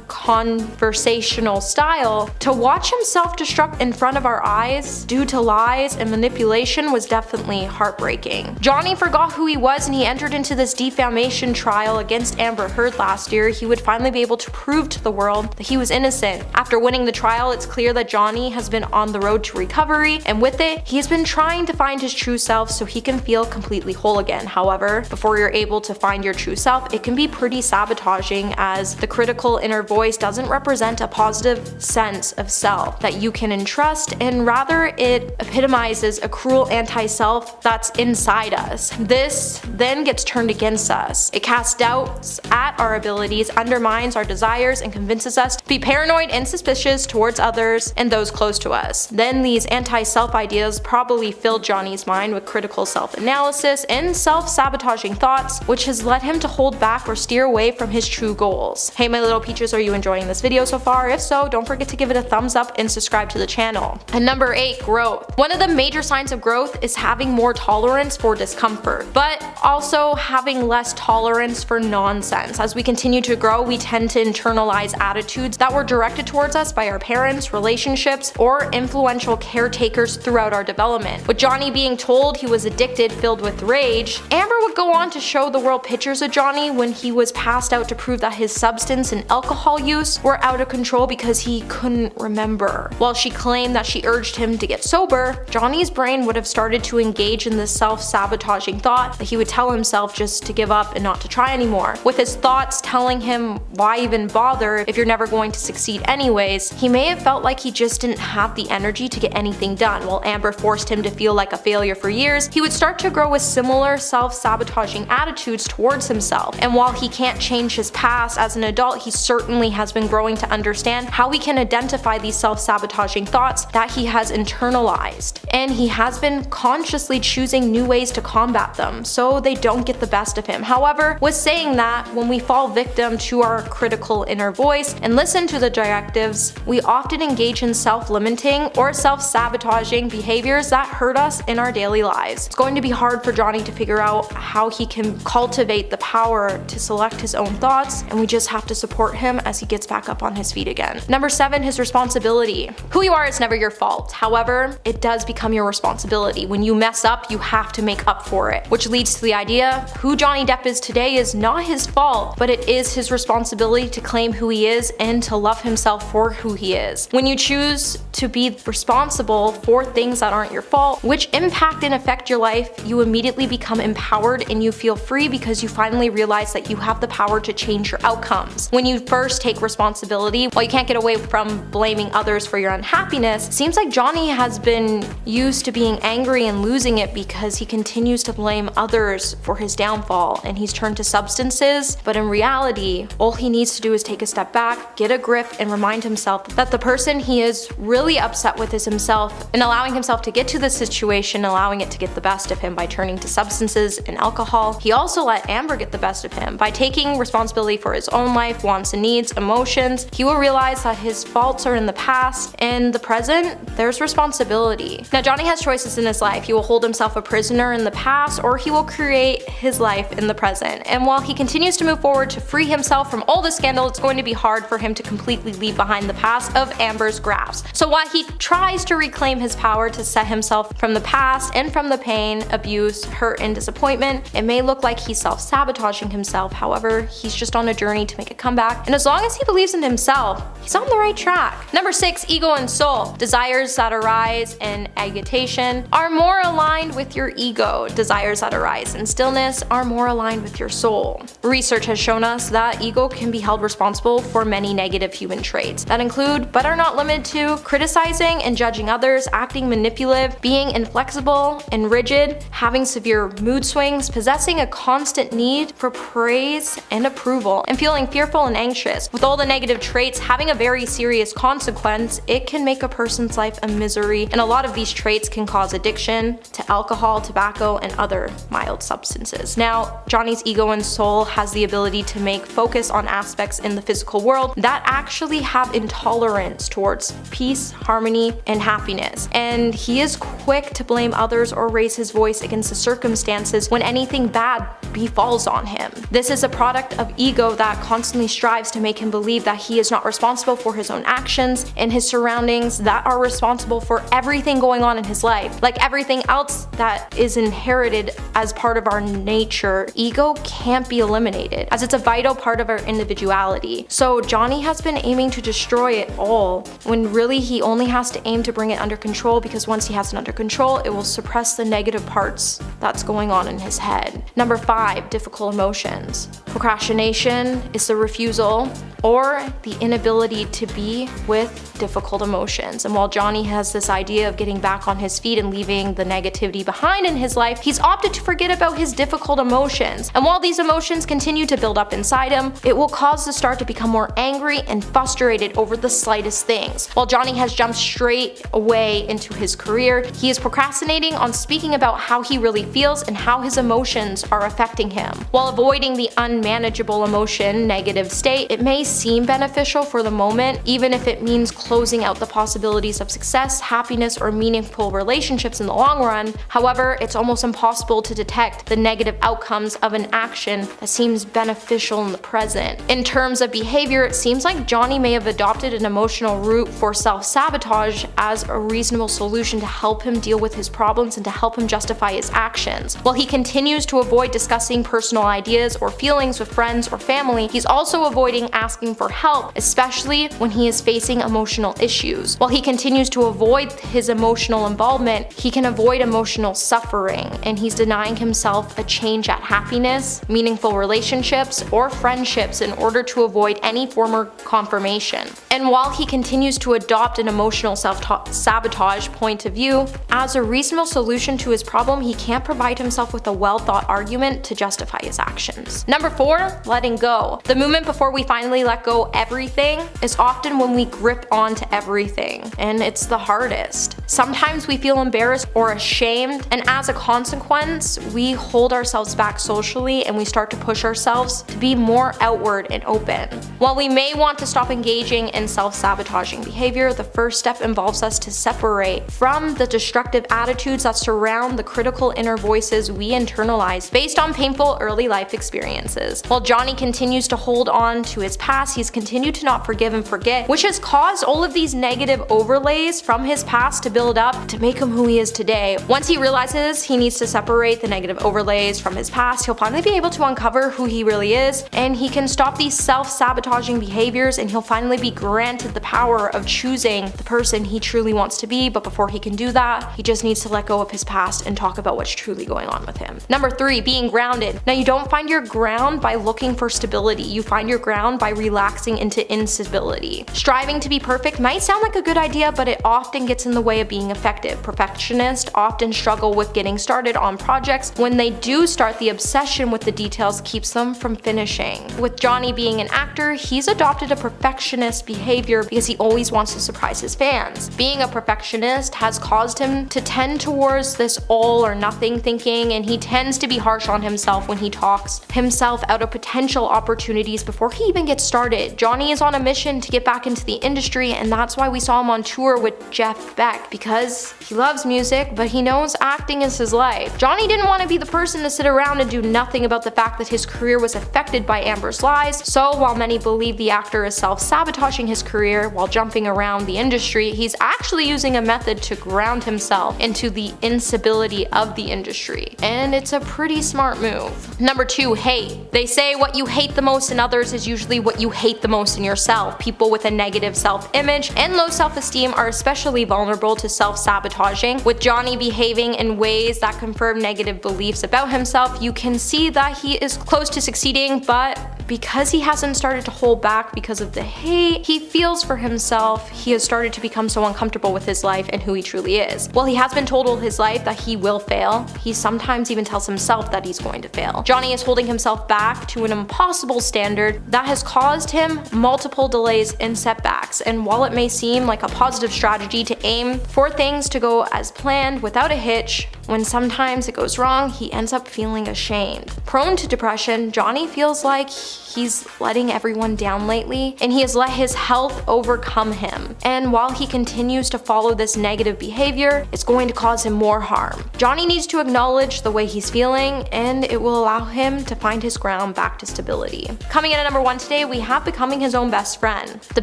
conversational style, to watch him self-destruct in front of our eyes due to lies and manipulation was definitely heartbreaking. Johnny forgot who he was, and he entered into this defamation trial against Amber Heard last year. He would finally be able to prove to the world that he was innocent. After winning the trial, it's clear that Johnny has been on the road to recovery, and with it, he has been trying to find his true self so he can feel completely whole again. However, before you're able to find your true self, it can be pretty sabotaging, as the critical inner voice doesn't represent a positive sense of self that you can entrust, and rather it epitomizes a cruel anti-self that's inside us. This then gets turned against us. It casts doubts at our abilities, undermines our desires, and convinces us to be paranoid and suspicious towards others and those close to us. Then these anti-self ideas probably filled Johnny's mind with critical self-analysis and self-sabotaging thoughts, which has led him to hold back or steer away from his true goals. Hey, my little peaches, are you enjoying this video so far? If so, don't forget to give it a thumbs up and subscribe to the channel. And number 8, growth. One of the major signs of growth is having more tolerance for discomfort, but also having less tolerance for nonsense. As we continue to grow, we tend to internalize attitudes that were directed towards us by our parents, relationships, or influential caretakers throughout our development. With Johnny being told he was addicted, filled with rage, Amber would go on to show the world pictures of Johnny when he was passed out to prove that his substance and alcohol use were out of control because he couldn't remember. While she claimed that she urged him to get sober, Johnny's brain would have started to engage in this self-sabotaging thought that he would tell himself just to give up and not to try anymore. With his thoughts telling him why even bother if you're never going to succeed anyways, he may have felt like he just didn't have the energy to get anything done. While Amber forced him to feel like a failure for years, he would start to grow with similar self-sabotaging attitudes towards himself. And while he can't change his past, as an adult, he certainly has been growing to understand how he can identify these self-sabotaging thoughts that he has internalized. And he has been consciously choosing new ways to combat them so they don't get the best of him. However, with saying that, when we fall victim to our critical inner voice and listen to the directives, we often engage in self-limiting or self-sabotaging behaviors that hurt us in our daily lives. It's going to be hard for Johnny to figure out how he can cultivate the power to select his own thoughts, and we just have to support him as he gets back up on his feet again. Number 7, his responsibility. Who you are is never your fault. However, it does become your responsibility. When you mess up, you have to make up for it, which leads to the idea who Johnny Depp is today is not his fault, but it is his responsibility to claim who he is and to love himself for who he is. When you choose to be responsible for things that aren't your fault, which impact and affect your life, you immediately become empowered and you feel free because you finally realize that you have the power to change your outcomes. When you first take responsibility, while you can't get away from blaming others for your unhappiness, it seems like Johnny has been used to being angry and losing it because he continues to blame others for his downfall, and he's turned to substances. But in reality, all he needs to do is take a step back, get a grip, and remind himself that the person he is really upset with is himself, and allowing himself to get to this situation, allowing it to get the best of him by turning to substances and alcohol. He also let Amber get the best of him by taking responsibility for his own life, wants and needs, emotions. He will realize that his faults are in the past. In the present, there's responsibility. Now, Johnny has choices in his life. He will hold himself a prisoner in the past, or he will create his life in the present. And while he continues to move forward to free himself from all the scandal, it's going to be hard for him to completely leave behind the past of Amber's grasp. So while he tries to reclaim his power to set himself from the past and from the pain, abuse, hurt, and disappointment, it may look like he's self-sabotaging himself. However, he's just on a journey to make a comeback, and as long as he believes in himself, he's on the right track. Number 6, ego and soul. Desires that arise in agitation are more aligned with your ego. Desires that arise in stillness are more aligned with your soul. Research has shown us that ego can be held responsible for many negative human traits that include, but are not limited to, criticizing and judging others, acting manipulative, being inflexible and rigid, having severe mood swings, possessing a constant need for praise and approval, and feeling fearful and anxious. With all the negative traits having a very serious consequence, it can make a person's life a misery, and a lot of these traits can cause addiction to alcohol, tobacco, and other mild substances. Now, Johnny's ego and soul has the ability to make focus on aspects in the physical world that actually have intolerance towards peace, harmony, and happiness. And he is quick to blame others or raise his voice against the circumstances when anything bad befalls on him. This is a product of ego that constantly strives to make him believe that he is not responsible for his own actions and his surroundings that are responsible for everything going on in his life. Like everything else that is inherited as part of our nature, ego can't be eliminated, as it's a vital part of our individuality. So Johnny has been aiming to destroy it all, when really he only has to aim to bring it under control, because once he has it under control, it will suppress the negative parts that's going on in his head. Number 5, difficult emotions. Procrastination is the refusal or the inability to be with difficult emotions. And while Johnny has this idea of getting back on his feet and leaving the negativity behind in his life, he's opted to forget about his difficult emotions. And while these emotions continue to build up inside him, it will cause the start to become more angry and frustrated over the slightest things. While Johnny has jumped straight away into his career, he is procrastinating on speaking about how he really feels and how his emotions are affecting him. While avoiding the unmanageable emotion negative state, it may seem beneficial for the moment, even if it means closing out the possibilities of success, happiness, or meaningful relationships in the long run. However, it's almost impossible to detect the negative outcomes of an action that seems beneficial in the present. In terms of behavior, it seems like Johnny may have adopted an emotional route for self-sabotage as a reasonable solution to help him deal with his problems and to help him justify his actions. While he continues to avoid discussing personal ideas or feelings with friends or family, he's also avoiding asking for help, especially when he is facing emotional issues. While he continues to avoid his emotional involvement, he can avoid emotional suffering, and he's denying himself a change at happiness, meaningful relationships, or friendships in order to avoid any former confirmation. And while he continues to adopt an emotional self-sabotage point of view, as a reasonable solution to his problem, he can't provide himself with a well-thought argument to justify his actions. Number 4, letting go. The moment before we finally let go everything is often when we grip onto everything, and it's the hardest. Sometimes we feel embarrassed or ashamed, and as a consequence, we hold ourselves back socially and we start to push ourselves to be more outward and open. While we may want to stop engaging in self-sabotaging behavior, the first step involves us to separate from the destructive attitudes that surround the critical inner voices we internalize based on painful early life experiences. While Johnny continues to hold on to his past, he's continued to not forgive and forget, which has caused all of these negative overlays from his past to build up to make him who he is today. Once he realizes he needs to separate the negative overlays from his past, he'll finally be able to uncover who he really is, and he can stop these self-sabotaging behaviors, and he'll finally be granted the power of choosing the person he truly wants to be. But before he can do that, he just needs to let go of his past and talk about what's truly going on with him. Number 3, being grounded. Now, you don't find your ground by looking for stability. You find your ground by relaxing into instability. Striving to be perfect might sound like a good idea, but it often gets in the way of being effective. Perfectionists often struggle with getting started on projects. When they do start, the obsession with the details keeps them from finishing. With Johnny being an actor, he's adopted a perfectionist behavior because he always wants to surprise his fans. Being a perfectionist has caused him to tend towards this all or nothing thinking, and he tends to be harsh on himself when he talks himself out of potential opportunities before he even gets started. Johnny is on a mission to get back into the industry, and that's why we saw him on tour with Jeff Beck, because he loves music, but he knows acting is his life. Johnny didn't want to be the person to sit around and do nothing about the fact that his career was affected by Amber's lies, so while many believe the actor is self-sabotaging his career while jumping around the industry, he's actually using a method to ground himself into the instability of the industry, and it's a pretty smart move. Number 2, hate. They say what you hate the most in others is usually what you hate the most in yourself. People with a negative self-image and low self-esteem are especially vulnerable to self-sabotaging. With Johnny behaving in ways that confirm negative beliefs about himself, you can see that he is close to succeeding, but because he hasn't started to hold back because of the hate he feels for himself, he has started to become so uncomfortable with his life and who he truly is. While he has been told all his life that he will fail, he sometimes even tells himself that he's going to fail. Johnny is holding himself back to an impossible standard that has caused him multiple delays and setbacks, and while it may seem like a positive strategy to aim for things to go as planned without a hitch, when sometimes it goes wrong, he ends up feeling ashamed. Prone to depression, Johnny feels like he's letting everyone down lately, and he has let his health overcome him. And while he continues to follow this negative behavior, it's going to cause him more harm. Johnny needs to acknowledge the way he's feeling, and it will allow him to find his ground back to stability. Coming in at number 1 today, we have becoming his own best friend. The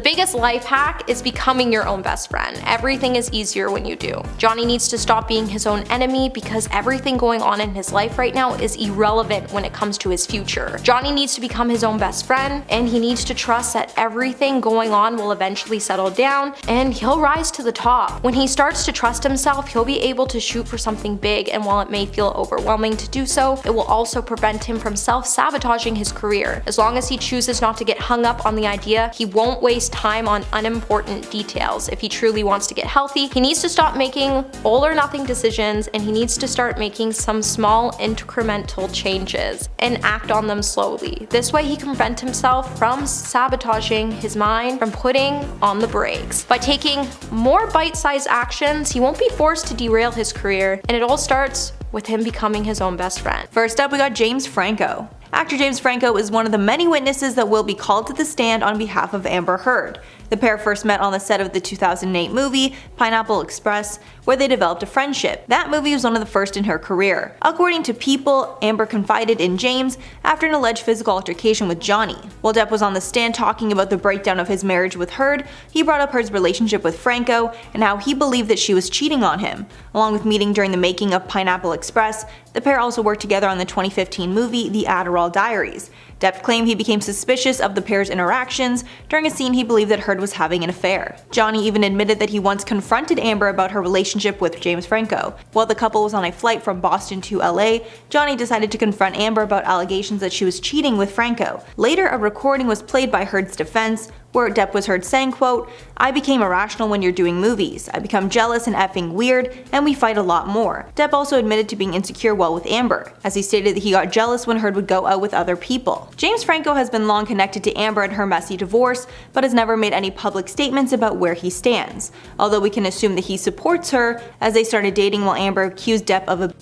biggest life hack is becoming your own best friend. Everything is easier when you do. Johnny needs to stop being his own enemy because everything going on in his life right now is irrelevant when it comes to his future. Johnny needs to become his own best friend, and he needs to trust that everything going on will eventually settle down and he'll rise to the top. When he starts to trust himself, he'll be able to shoot for something big, and while it may feel overwhelming to do so, it will also prevent him from self-sabotaging his career. As long as he chooses not to get hung up on the idea, he won't waste time on unimportant details. If he truly wants to get healthy, he needs to stop making all or nothing decisions, and he needs to start making some small incremental changes and act on them slowly. This way he can prevent himself from sabotaging his mind, from putting on the brakes. By taking more bite-sized actions, he won't be forced to derail his career, and it all starts with him becoming his own best friend. First up, we got James Franco. Actor James Franco is one of the many witnesses that will be called to the stand on behalf of Amber Heard. The pair first met on the set of the 2008 movie Pineapple Express, where they developed a friendship. That movie was one of the first in her career. According to People, Amber confided in James after an alleged physical altercation with Johnny. While Depp was on the stand talking about the breakdown of his marriage with Heard, he brought up Heard's relationship with Franco and how he believed that she was cheating on him. Along with meeting during the making of Pineapple Express, the pair also worked together on the 2015 movie The Adderall Diaries. Depp claimed he became suspicious of the pair's interactions during a scene he believed that Heard was having an affair. Johnny even admitted that he once confronted Amber about her relationship with James Franco. While the couple was on a flight from Boston to LA, Johnny decided to confront Amber about allegations that she was cheating with Franco. Later, a recording was played by Heard's defense, where Depp was heard saying, quote, "I became irrational when you're doing movies. I become jealous and effing weird, and we fight a lot more." Depp also admitted to being insecure while with Amber, as he stated that he got jealous when Heard would go out with other people. James Franco has been long connected to Amber and her messy divorce, but has never made any public statements about where he stands, although we can assume that he supports her, as they started dating while Amber accused Depp of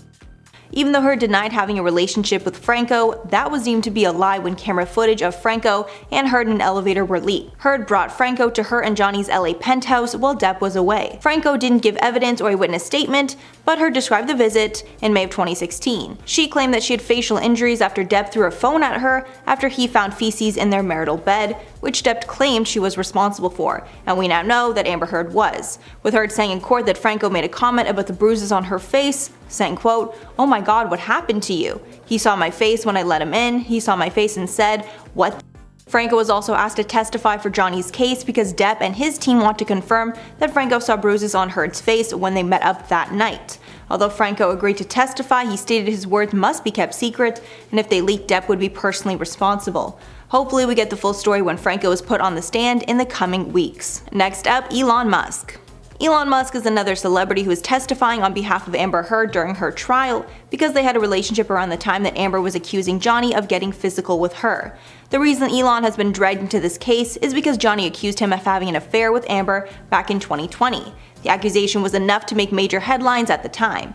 Even though Heard denied having a relationship with Franco, that was deemed to be a lie when camera footage of Franco and Heard in an elevator were leaked. Heard brought Franco to her and Johnny's LA penthouse while Depp was away. Franco didn't give evidence or a witness statement, but Heard described the visit in May of 2016. She claimed that she had facial injuries after Depp threw a phone at her after he found feces in their marital bed, which Depp claimed she was responsible for, and we now know that Amber Heard was, with Heard saying in court that Franco made a comment about the bruises on her face, saying, quote, "Oh my god, what happened to you? He saw my face when I let him in, he saw my face and said, what the?" Franco was also asked to testify for Johnny's case because Depp and his team want to confirm that Franco saw bruises on Heard's face when they met up that night. Although Franco agreed to testify, he stated his words must be kept secret, and if they leaked, Depp would be personally responsible. Hopefully we get the full story when Franco is put on the stand in the coming weeks. Next up, Elon Musk. Elon Musk is another celebrity who is testifying on behalf of Amber Heard during her trial because they had a relationship around the time that Amber was accusing Johnny of getting physical with her. The reason Elon has been dragged into this case is because Johnny accused him of having an affair with Amber back in 2020. The accusation was enough to make major headlines at the time.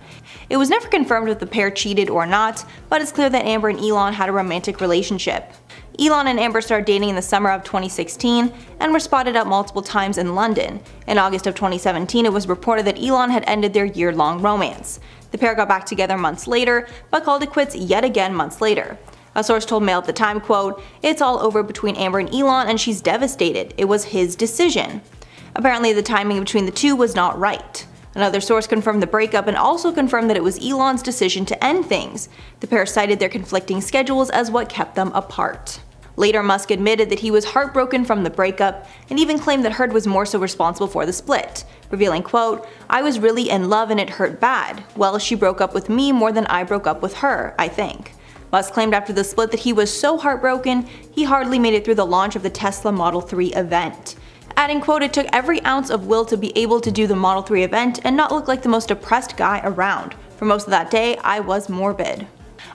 It was never confirmed if the pair cheated or not, but it's clear that Amber and Elon had a romantic relationship. Elon and Amber started dating in the summer of 2016 and were spotted out multiple times in London. In August of 2017, it was reported that Elon had ended their year-long romance. The pair got back together months later, but called it quits yet again months later. A source told Mail at the time, quote, "It's all over between Amber and Elon and she's devastated. It was his decision." Apparently the timing between the two was not right. Another source confirmed the breakup and also confirmed that it was Elon's decision to end things. The pair cited their conflicting schedules as what kept them apart. Later, Musk admitted that he was heartbroken from the breakup and even claimed that Heard was more so responsible for the split, revealing, quote, "I was really in love and it hurt bad. Well, she broke up with me more than I broke up with her, I think." Musk claimed after the split that he was so heartbroken, he hardly made it through the launch of the Tesla Model 3 event. Adding, quote, "It took every ounce of will to be able to do the Model 3 event and not look like the most depressed guy around. For most of that day, I was morbid."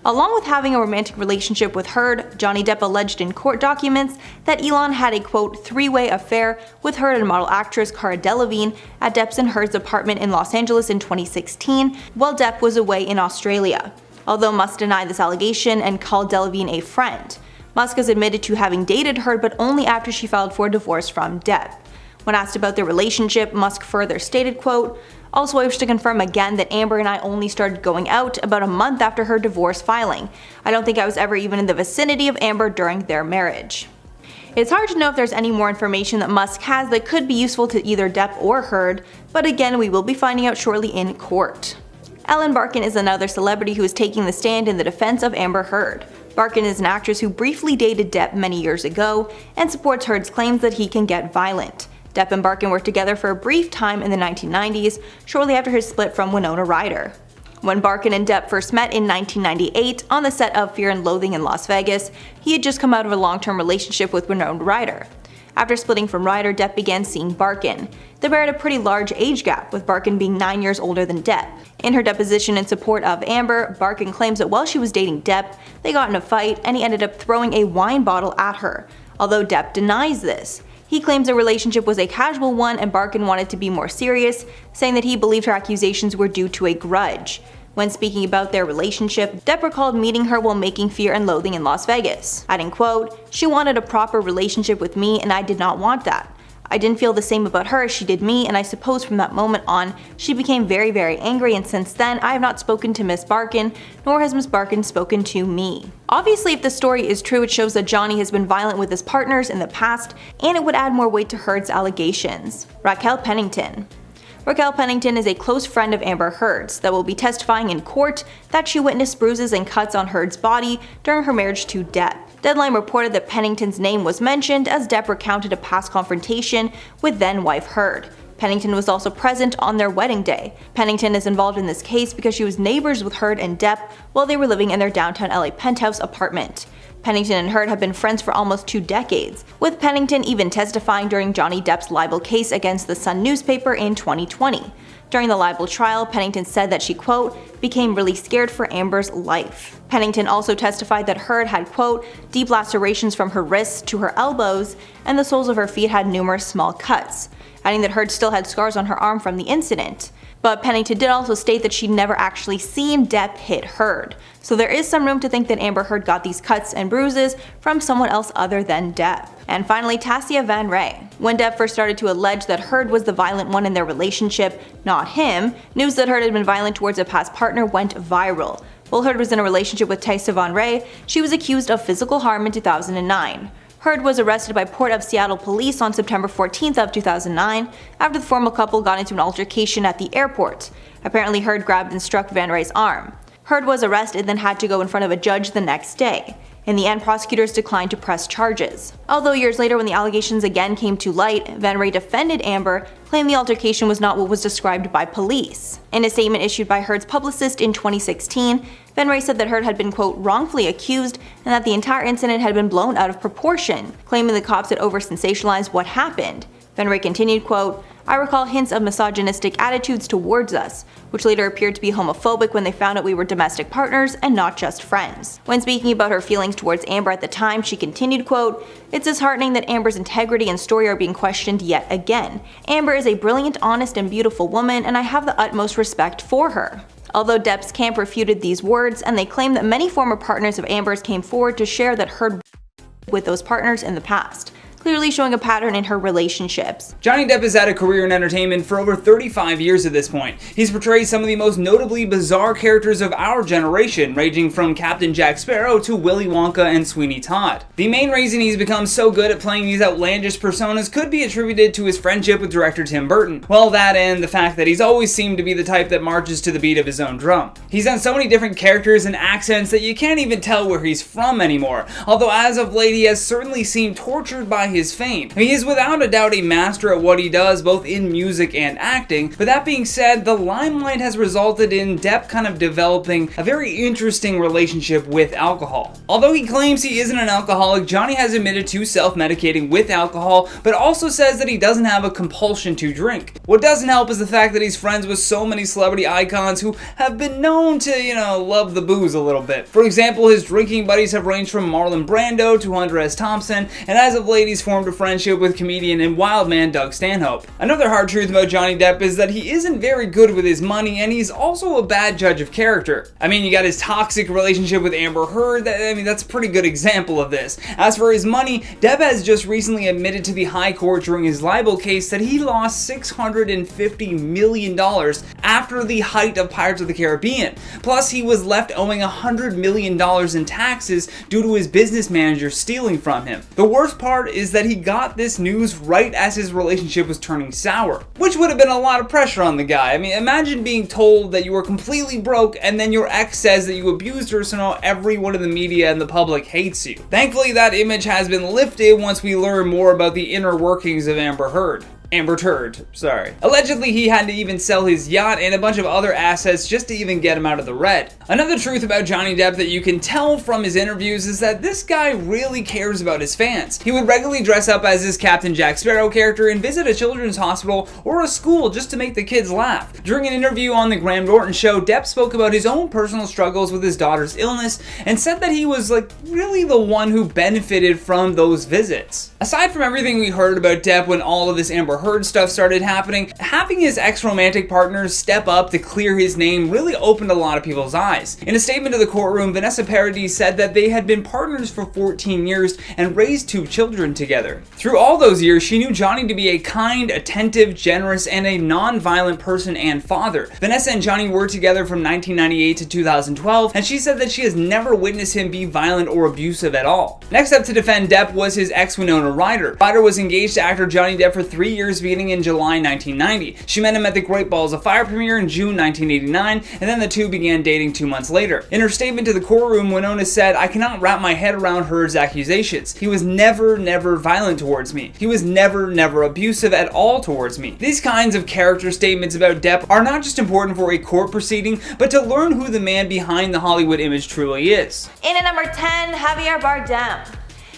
Along with having a romantic relationship with Heard, Johnny Depp alleged in court documents that Elon had a, quote, three-way affair with Heard and model actress Cara Delevingne at Depp's and Heard's apartment in Los Angeles in 2016, while Depp was away in Australia. Although Musk denied this allegation and called Delevingne a friend. Musk has admitted to having dated Heard, but only after she filed for divorce from Depp. When asked about their relationship, Musk further stated, quote, "Also, I wish to confirm again that Amber and I only started going out about a month after her divorce filing. I don't think I was ever even in the vicinity of Amber during their marriage." It's hard to know if there's any more information that Musk has that could be useful to either Depp or Heard, but again, we will be finding out shortly in court. Ellen Barkin is another celebrity who is taking the stand in the defense of Amber Heard. Barkin is an actress who briefly dated Depp many years ago and supports Heard's claims that he can get violent. Depp and Barkin worked together for a brief time in the 1990s, shortly after his split from Winona Ryder. When Barkin and Depp first met in 1998 on the set of Fear and Loathing in Las Vegas, he had just come out of a long-term relationship with Winona Ryder. After splitting from Ryder, Depp began seeing Barkin. The pair had a pretty large age gap, with Barkin being 9 years older than Depp. In her deposition in support of Amber, Barkin claims that while she was dating Depp, they got in a fight and he ended up throwing a wine bottle at her, although Depp denies this. He claims the relationship was a casual one and Barkin wanted to be more serious, saying that he believed her accusations were due to a grudge. When speaking about their relationship, Depp recalled meeting her while making Fear and Loathing in Las Vegas, adding, quote, "She wanted a proper relationship with me and I did not want that. I didn't feel the same about her as she did me, and I suppose from that moment on, she became very, very angry, and since then, I have not spoken to Miss Barkin, nor has Miss Barkin spoken to me." Obviously, if the story is true, it shows that Johnny has been violent with his partners in the past, and it would add more weight to Heard's allegations. Raquel Pennington. Raquel Pennington is a close friend of Amber Heard's that will be testifying in court that she witnessed bruises and cuts on Heard's body during her marriage to Depp. Deadline reported that Pennington's name was mentioned as Depp recounted a past confrontation with then-wife Heard. Pennington was also present on their wedding day. Pennington is involved in this case because she was neighbors with Heard and Depp while they were living in their downtown LA penthouse apartment. Pennington and Heard have been friends for almost 2 decades, with Pennington even testifying during Johnny Depp's libel case against the Sun newspaper in 2020. During the libel trial, Pennington said that she, quote, became really scared for Amber's life. Pennington also testified that Heard had, quote, deep lacerations from her wrists to her elbows, and the soles of her feet had numerous small cuts, adding that Heard still had scars on her arm from the incident. But Pennington did also state that she'd never actually seen Depp hit Heard, so there is some room to think that Amber Heard got these cuts and bruises from someone else other than Depp. And finally, Tassia Van Ray. When Depp first started to allege that Heard was the violent one in their relationship, not him, news that Heard had been violent towards a past partner went viral. While Heard was in a relationship with Tassia Van Ray, she was accused of physical harm in 2009. Heard was arrested by Port of Seattle police on September 14th of 2009 after the former couple got into an altercation at the airport. Apparently Heard grabbed and struck Van Ray's arm. Heard was arrested and then had to go in front of a judge the next day. In the end, prosecutors declined to press charges. Although years later, when the allegations again came to light, Van Ray defended Amber, claiming the altercation was not what was described by police. In a statement issued by Heard's publicist in 2016, Van Ray said that Heard had been, quote, wrongfully accused and that the entire incident had been blown out of proportion, claiming the cops had over-sensationalized what happened. Van Ray continued, quote, I recall hints of misogynistic attitudes towards us, which later appeared to be homophobic when they found out we were domestic partners and not just friends. When speaking about her feelings towards Amber at the time, she continued, quote, it's disheartening that Amber's integrity and story are being questioned yet again. Amber is a brilliant, honest, and beautiful woman, and I have the utmost respect for her. Although Depp's camp refuted these words, and they claim that many former partners of Amber's came forward to share that Heard with those partners in the past, clearly showing a pattern in her relationships. Johnny Depp has had a career in entertainment for over 35 years at this point. He's portrayed some of the most notably bizarre characters of our generation, ranging from Captain Jack Sparrow to Willy Wonka and Sweeney Todd. The main reason he's become so good at playing these outlandish personas could be attributed to his friendship with director Tim Burton. Well, that and the fact that he's always seemed to be the type that marches to the beat of his own drum. He's done so many different characters and accents that you can't even tell where he's from anymore, although as of late he has certainly seemed tortured by his fame. He is without a doubt a master at what he does, both in music and acting, but that being said, the limelight has resulted in Depp kind of developing a very interesting relationship with alcohol. Although he claims he isn't an alcoholic, Johnny has admitted to self-medicating with alcohol, but also says that he doesn't have a compulsion to drink. What doesn't help is the fact that he's friends with so many celebrity icons who have been known to, love the booze a little bit. For example, his drinking buddies have ranged from Marlon Brando to Hunter S. Thompson, and as of late he's formed a friendship with comedian and wild man Doug Stanhope. Another hard truth about Johnny Depp is that he isn't very good with his money, and he's also a bad judge of character. I mean, you got his toxic relationship with Amber Heard, that's a pretty good example of this. As for his money, Depp has just recently admitted to the High Court during his libel case that he lost $650 million after the height of Pirates of the Caribbean. Plus, he was left owing $100 million in taxes due to his business manager stealing from him. The worst part is that he got this news right as his relationship was turning sour, which would have been a lot of pressure on the guy. I mean, imagine being told that you were completely broke and then your ex says that you abused her, so now everyone in the media and the public hates you. Thankfully, that image has been lifted once we learn more about the inner workings of Amber Heard. Amber Turd, sorry. Allegedly, he had to even sell his yacht and a bunch of other assets just to even get him out of the red. Another truth about Johnny Depp that you can tell from his interviews is that this guy really cares about his fans. He would regularly dress up as his Captain Jack Sparrow character and visit a children's hospital or a school just to make the kids laugh. During an interview on the Graham Norton show, Depp spoke about his own personal struggles with his daughter's illness and said that he was really the one who benefited from those visits. Aside from everything we heard about Depp when all of this Amber Heard stuff started happening, having his ex-romantic partners step up to clear his name really opened a lot of people's eyes. In a statement to the courtroom, Vanessa Paradis said that they had been partners for 14 years and raised 2 children together. Through all those years, she knew Johnny to be a kind, attentive, generous, and a non-violent person and father. Vanessa and Johnny were together from 1998 to 2012, and she said that she has never witnessed him be violent or abusive at all. Next up to defend Depp was his ex Winona Ryder. Ryder was engaged to actor Johnny Depp for 3 years actress beginning in July 1990. She met him at the Great Balls of Fire premiere in June 1989, and then the two began dating 2 months later. In her statement to the courtroom, Winona said, "I cannot wrap my head around Heard's accusations. He was never violent towards me. He was never abusive at all towards me." These kinds of character statements about Depp are not just important for a court proceeding, but to learn who the man behind the Hollywood image truly is. In at number 10, Javier Bardem.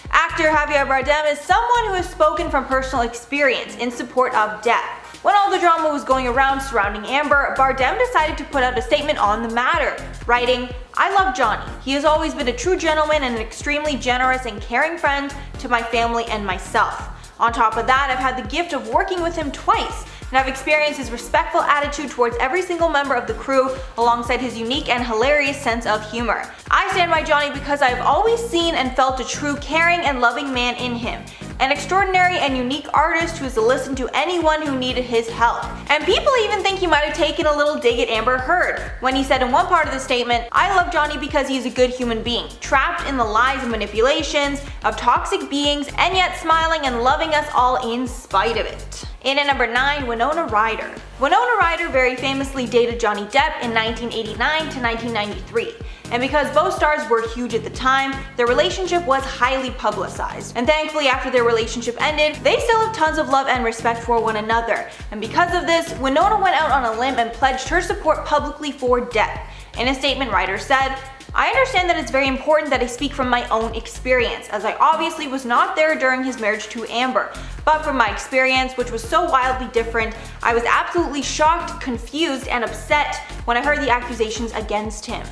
Actor Javier Bardem is someone who has spoken from personal experience in support of Depp. When all the drama was going around surrounding Amber, Bardem decided to put out a statement on the matter, writing, "I love Johnny. He has always been a true gentleman and an extremely generous and caring friend to my family and myself. On top of that, I've had the gift of working with him twice, and I've experienced his respectful attitude towards every single member of the crew alongside his unique and hilarious sense of humor. I stand by Johnny because I have always seen and felt a true caring and loving man in him. An extraordinary and unique artist who has listened to anyone who needed his help." And people even think he might have taken a little dig at Amber Heard when he said in one part of the statement, "I love Johnny because he's a good human being, trapped in the lies and manipulations of toxic beings and yet smiling and loving us all in spite of it." In at number 9, Winona Ryder. Winona Ryder very famously dated Johnny Depp in 1989 to 1993. And because both stars were huge at the time, their relationship was highly publicized. And thankfully, after their relationship ended, they still have tons of love and respect for one another. And because of this, Winona went out on a limb and pledged her support publicly for Depp. In a statement, Ryder said, "I understand that it's very important that I speak from my own experience, as I obviously was not there during his marriage to Amber. But from my experience, which was so wildly different, I was absolutely shocked, confused, and upset when I heard the accusations against him.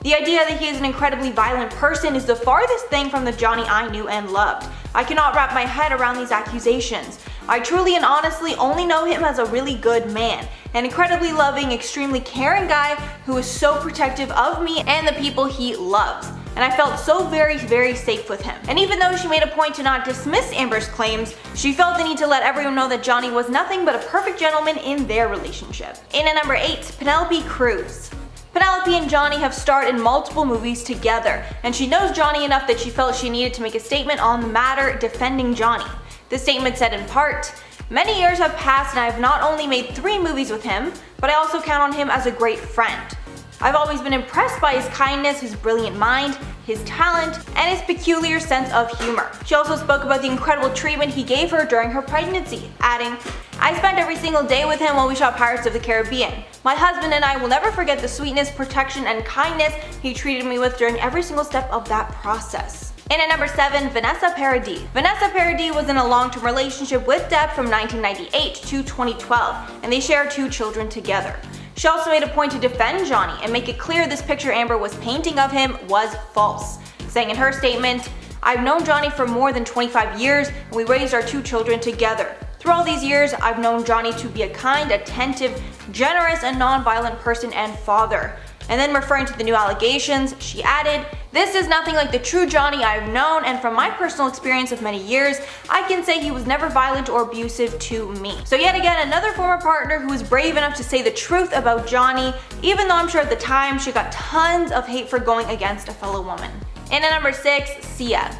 The idea that he is an incredibly violent person is the farthest thing from the Johnny I knew and loved. I cannot wrap my head around these accusations. I truly and honestly only know him as a really good man, an incredibly loving, extremely caring guy who is so protective of me and the people he loves. And I felt so very safe with him." And even though she made a point to not dismiss Amber's claims, she felt the need to let everyone know that Johnny was nothing but a perfect gentleman in their relationship. In at number 8, Penelope Cruz. Penelope and Johnny have starred in multiple movies together, and she knows Johnny enough that she felt she needed to make a statement on the matter defending Johnny. The statement said in part, "Many years have passed and I have not only made 3 movies with him, but I also count on him as a great friend. I've always been impressed by his kindness, his brilliant mind, his talent, and his peculiar sense of humor." She also spoke about the incredible treatment he gave her during her pregnancy, adding, "I spent every single day with him while we shot Pirates of the Caribbean. My husband and I will never forget the sweetness, protection, and kindness he treated me with during every single step of that process." In at number 7, Vanessa Paradis. Vanessa Paradis was in a long-term relationship with Depp from 1998 to 2012, and they share 2 children together. She also made a point to defend Johnny and make it clear this picture Amber was painting of him was false, saying in her statement, "I've known Johnny for more than 25 years and we raised our 2 children together. Through all these years, I've known Johnny to be a kind, attentive, generous, and non-violent person and father." And then referring to the new allegations, she added, "This is nothing like the true Johnny I've known, and from my personal experience of many years, I can say he was never violent or abusive to me." So yet again, another former partner who was brave enough to say the truth about Johnny, even though I'm sure at the time she got tons of hate for going against a fellow woman. And at number 6, Sia.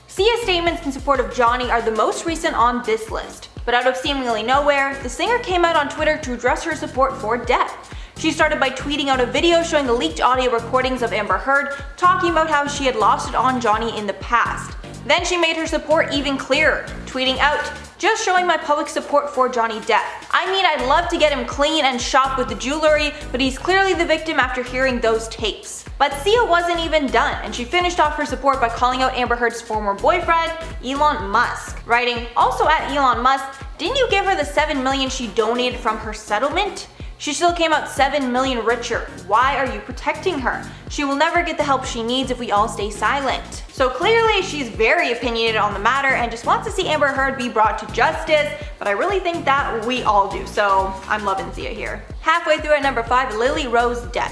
Sia's statements in support of Johnny are the most recent on this list. But out of seemingly nowhere, the singer came out on Twitter to address her support for Depp. She started by tweeting out a video showing the leaked audio recordings of Amber Heard talking about how she had lost it on Johnny in the past. Then she made her support even clearer, tweeting out, "Just showing my public support for Johnny Depp. I mean, I'd love to get him clean and shop with the jewelry, but he's clearly the victim after hearing those tapes." But Sia wasn't even done, and she finished off her support by calling out Amber Heard's former boyfriend, Elon Musk, writing, "Also at Elon Musk, didn't you give her the $7 million she donated from her settlement? She still came out $7 million richer. Why are you protecting her? She will never get the help she needs if we all stay silent." So clearly she's very opinionated on the matter and just wants to see Amber Heard be brought to justice, but I really think that we all do, so I'm loving Sia here. Halfway through at number 5, Lily Rose Depp.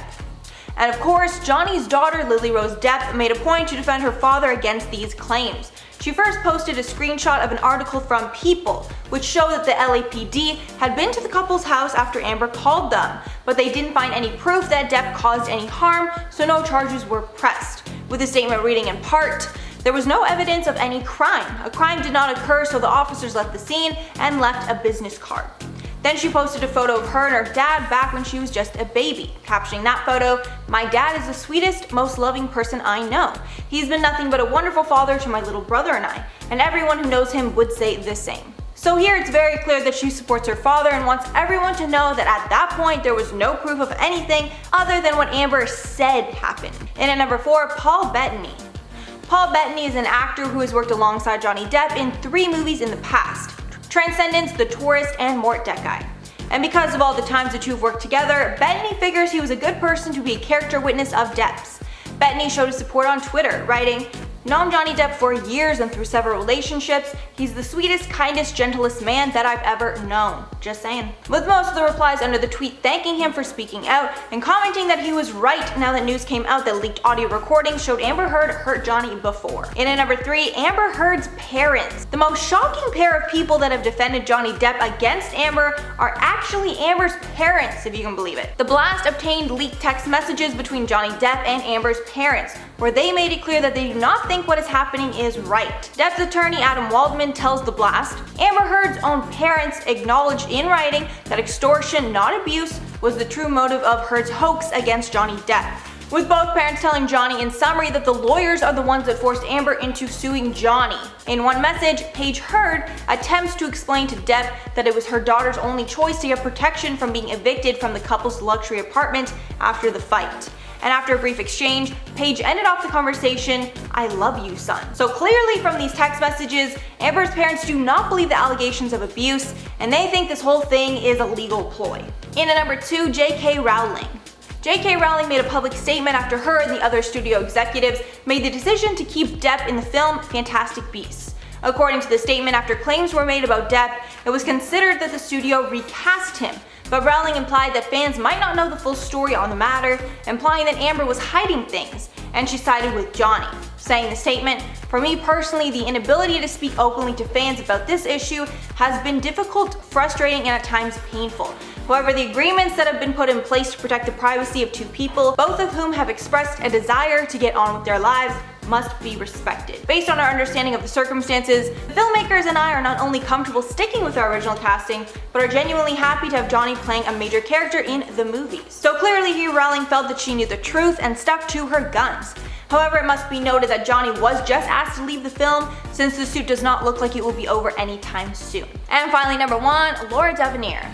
And of course, Johnny's daughter Lily Rose Depp made a point to defend her father against these claims. She first posted a screenshot of an article from People, which showed that the LAPD had been to the couple's house after Amber called them, but they didn't find any proof that Depp caused any harm, so no charges were pressed. With the statement reading in part, There was no evidence of any crime. A crime did not occur, so the officers left the scene and left a business card. Then she posted a photo of her and her dad back when she was just a baby, captioning that photo, "My dad is the sweetest, most loving person I know. He's been nothing but a wonderful father to my little brother and I, and everyone who knows him would say the same." So here it's very clear that she supports her father and wants everyone to know that at that point there was no proof of anything other than what Amber said happened. And at number 4, Paul Bettany. Paul Bettany is an actor who has worked alongside Johnny Depp in 3 movies in the past: Transcendence, The Tourist, and Mort Decai. And because of all the times the two have worked together, Bettany figures he was a good person to be a character witness of Depp's. Bettany showed his support on Twitter, writing, "Known Johnny Depp for years and through several relationships. He's the sweetest, kindest, gentlest man that I've ever known. Just saying." With most of the replies under the tweet thanking him for speaking out and commenting that he was right now that news came out that leaked audio recordings showed Amber Heard hurt Johnny before. In at number 3, Amber Heard's parents. The most shocking pair of people that have defended Johnny Depp against Amber are actually Amber's parents, if you can believe it. The blast obtained leaked text messages between Johnny Depp and Amber's parents, where they made it clear that they do not think what is happening is right. Depp's attorney Adam Waldman tells The Blast, Amber Heard's own parents acknowledged in writing that extortion, not abuse, was the true motive of Heard's hoax against Johnny Depp, with both parents telling Johnny in summary that the lawyers are the ones that forced Amber into suing Johnny. In one message, Paige Heard attempts to explain to Depp that it was her daughter's only choice to get protection from being evicted from the couple's luxury apartment after the fight. And after a brief exchange, Paige ended off the conversation, "I love you, son." So clearly from these text messages, Amber's parents do not believe the allegations of abuse, and they think this whole thing is a legal ploy. In at number 2, J.K. Rowling. J.K. Rowling made a public statement after her and the other studio executives made the decision to keep Depp in the film Fantastic Beasts. According to the statement, after claims were made about Depp, it was considered that the studio recast him, but Rowling implied that fans might not know the full story on the matter, implying that Amber was hiding things, and she sided with Johnny, saying in the statement, "For me personally, the inability to speak openly to fans about this issue has been difficult, frustrating, and at times painful. However, the agreements that have been put in place to protect the privacy of 2 people, both of whom have expressed a desire to get on with their lives, must be respected. Based on our understanding of the circumstances, the filmmakers and I are not only comfortable sticking with our original casting, but are genuinely happy to have Johnny playing a major character in the movies." So clearly here Rowling felt that she knew the truth and stuck to her guns. However, it must be noted that Johnny was just asked to leave the film, since the suit does not look like it will be over anytime soon. And finally, number 1, Laura Divenere.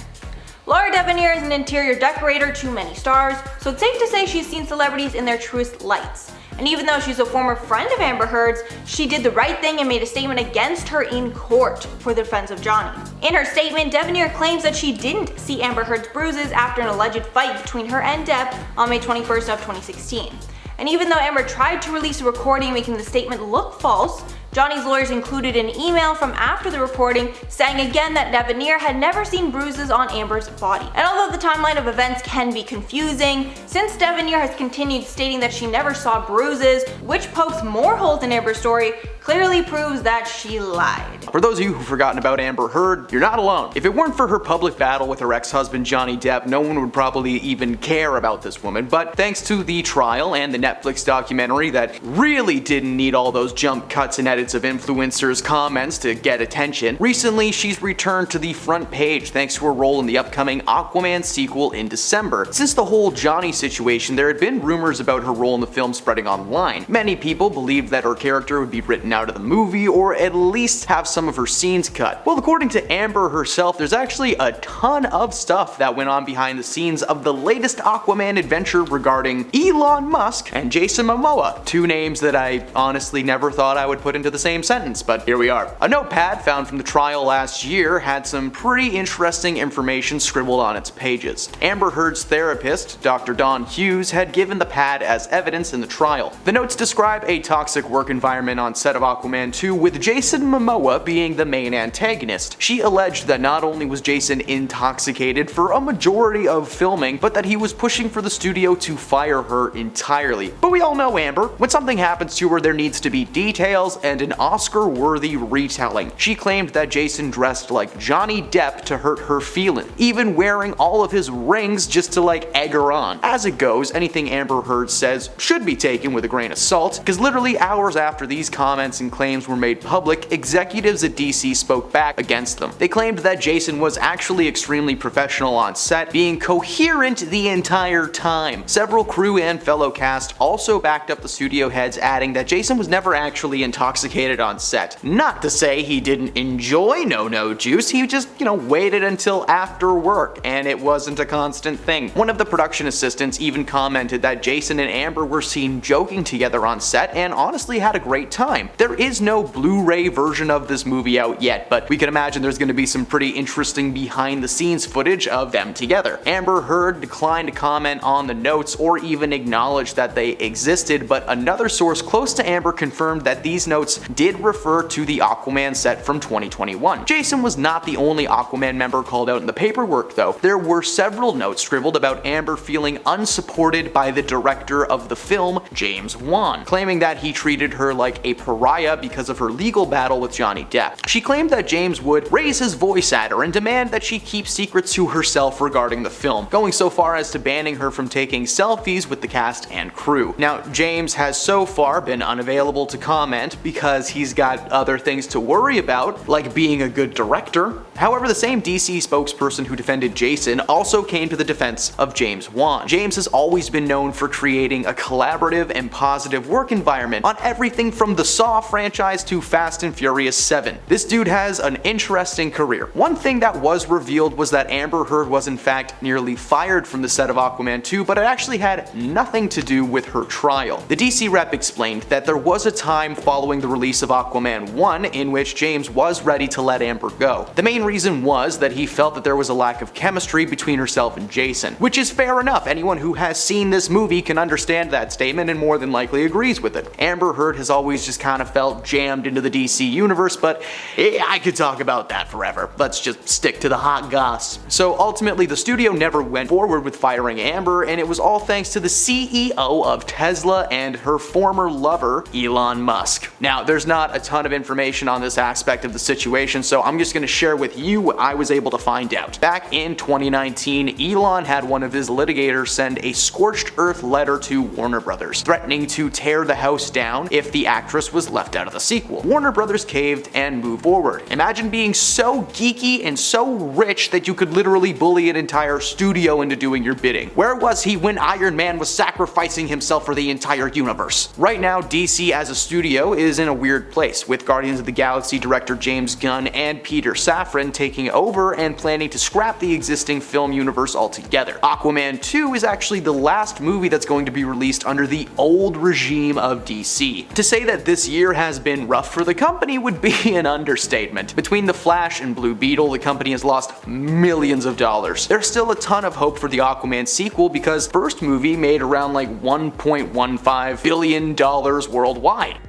Laura Divenere is an interior decorator to many stars, so it's safe to say she's seen celebrities in their truest lights. And even though she's a former friend of Amber Heard's, she did the right thing and made a statement against her in court for the defense of Johnny. In her statement, Divenere claims that she didn't see Amber Heard's bruises after an alleged fight between her and Depp on May 21st of 2016. And even though Amber tried to release a recording making the statement look false, Johnny's lawyers included an email from after the reporting saying again that Divenere had never seen bruises on Amber's body. And although the timeline of events can be confusing, since Divenere has continued stating that she never saw bruises, which pokes more holes in Amber's story, clearly proves that she lied. For those of you who've forgotten about Amber Heard, you're not alone. If it weren't for her public battle with her ex-husband Johnny Depp, no one would probably even care about this woman, but thanks to the trial and the Netflix documentary that really didn't need all those jump cuts and edits of influencers' comments to get attention, recently she's returned to the front page thanks to her role in the upcoming Aquaman sequel in December. Since the whole Johnny situation, there had been rumors about her role in the film spreading online. Many people believed that her character would be written out of the movie or at least have some of her scenes cut. Well, according to Amber herself, there's actually a ton of stuff that went on behind the scenes of the latest Aquaman adventure regarding Elon Musk and Jason Momoa, 2 names that I honestly never thought I would put into the same sentence, but here we are. A notepad found from the trial last year had some pretty interesting information scribbled on its pages. Amber Heard's therapist, Dr. Don Hughes, had given the pad as evidence in the trial. The notes describe a toxic work environment on set of Aquaman 2 with Jason Momoa being the main antagonist. She alleged that not only was Jason intoxicated for a majority of filming, but that he was pushing for the studio to fire her entirely. But we all know Amber. When something happens to her, there needs to be details and an Oscar-worthy retelling. She claimed that Jason dressed like Johnny Depp to hurt her feelings, even wearing all of his rings just to egg her on. As it goes, anything Amber Heard says should be taken with a grain of salt, because literally hours after these comments and claims were made public, executives at DC spoke back against them. They claimed that Jason was actually extremely professional on set, being coherent the entire time. Several crew and fellow cast also backed up the studio heads, adding that Jason was never actually intoxicated on set. Not to say he didn't enjoy no juice, he just, waited until after work, and it wasn't a constant thing. One of the production assistants even commented that Jason and Amber were seen joking together on set and honestly had a great time. There is no Blu-ray version of this movie out yet, but we can imagine there's going to be some pretty interesting behind the scenes footage of them together. Amber Heard declined to comment on the notes or even acknowledge that they existed, but another source close to Amber confirmed that these notes did refer to the Aquaman set from 2021. Jason was not the only Aquaman member called out in the paperwork though. There were several notes scribbled about Amber feeling unsupported by the director of the film, James Wan, claiming that he treated her like a pariah because of her legal battle with Johnny Depp. She claimed that James would raise his voice at her and demand that she keep secrets to herself regarding the film, going so far as to banning her from taking selfies with the cast and crew. Now, James has so far been unavailable to comment because he's got other things to worry about, like being a good director. However, the same DC spokesperson who defended Jason also came to the defense of James Wan. James has always been known for creating a collaborative and positive work environment on everything from the Saw franchise to Fast and Furious 7. This dude has an interesting career. One thing that was revealed was that Amber Heard was in fact nearly fired from the set of Aquaman 2, but it actually had nothing to do with her trial. The DC rep explained that there was a time following the release of Aquaman 1 in which James was ready to let Amber go. The main reason was that he felt that there was a lack of chemistry between herself and Jason, which is fair enough. Anyone who has seen this movie can understand that statement and more than likely agrees with it. Amber Heard has always just kind of felt jammed into the DC universe, but I could talk about that forever. Let's just stick to the hot goss. So ultimately, the studio never went forward with firing Amber, and it was all thanks to the CEO of Tesla and her former lover, Elon Musk. Now, there's not a ton of information on this aspect of the situation, so I'm just going to share with you what I was able to find out. Back in 2019, Elon had one of his litigators send a scorched earth letter to Warner Brothers, threatening to tear the house down if the actress was left out of the sequel. Warner Brothers caved and moved forward. Imagine being so geeky and so rich that you could literally bully an entire studio into doing your bidding. Where was he when Iron Man was sacrificing himself for the entire universe? Right now, DC as a studio is in a weird place, with Guardians of the Galaxy director James Gunn and Peter Safran taking over and planning to scrap the existing film universe altogether. Aquaman 2 is actually the last movie that's going to be released under the old regime of DC. To say that this year has been rough for the company would be an understatement. Between The Flash and Blue Beetle, the company has lost millions of dollars. There's still a ton of hope for the Aquaman sequel because first movie made around $1.15 billion worldwide.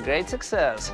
Great success.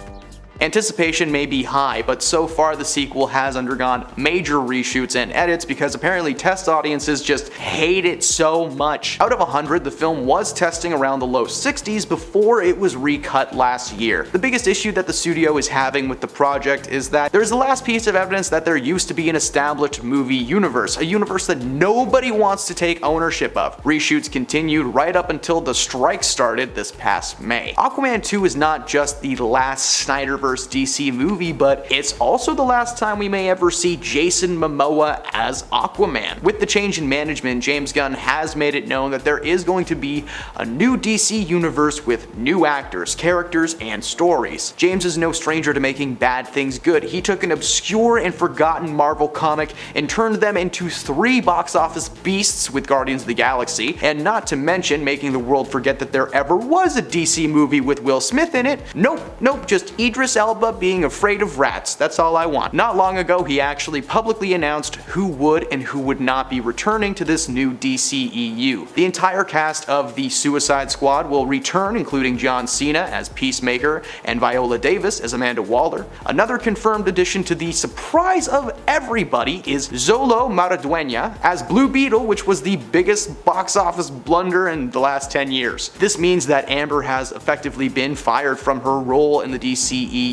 Anticipation may be high, but so far the sequel has undergone major reshoots and edits because apparently test audiences just hate it so much. Out of 100, the film was testing around the low 60s before it was recut last year. The biggest issue that the studio is having with the project is that there's the last piece of evidence that there used to be an established movie universe, a universe that nobody wants to take ownership of. Reshoots continued right up until the strike started this past May. Aquaman 2 is not just the last Snyderverse DC movie, but it's also the last time we may ever see Jason Momoa as Aquaman. With the change in management, James Gunn has made it known that there is going to be a new DC universe with new actors, characters, and stories. James is no stranger to making bad things good. He took an obscure and forgotten Marvel comic and turned them into 3 box office beasts with Guardians of the Galaxy, and not to mention making the world forget that there ever was a DC movie with Will Smith in it. Nope, just Idris Idris Elba being afraid of rats. That's all I want. Not long ago, he actually publicly announced who would and who would not be returning to this new DCEU. The entire cast of the Suicide Squad will return, including John Cena as Peacemaker and Viola Davis as Amanda Waller. Another confirmed addition to the surprise of everybody is Xolo Maridueña as Blue Beetle, which was the biggest box office blunder in the last 10 years. This means that Amber has effectively been fired from her role in the DCEU.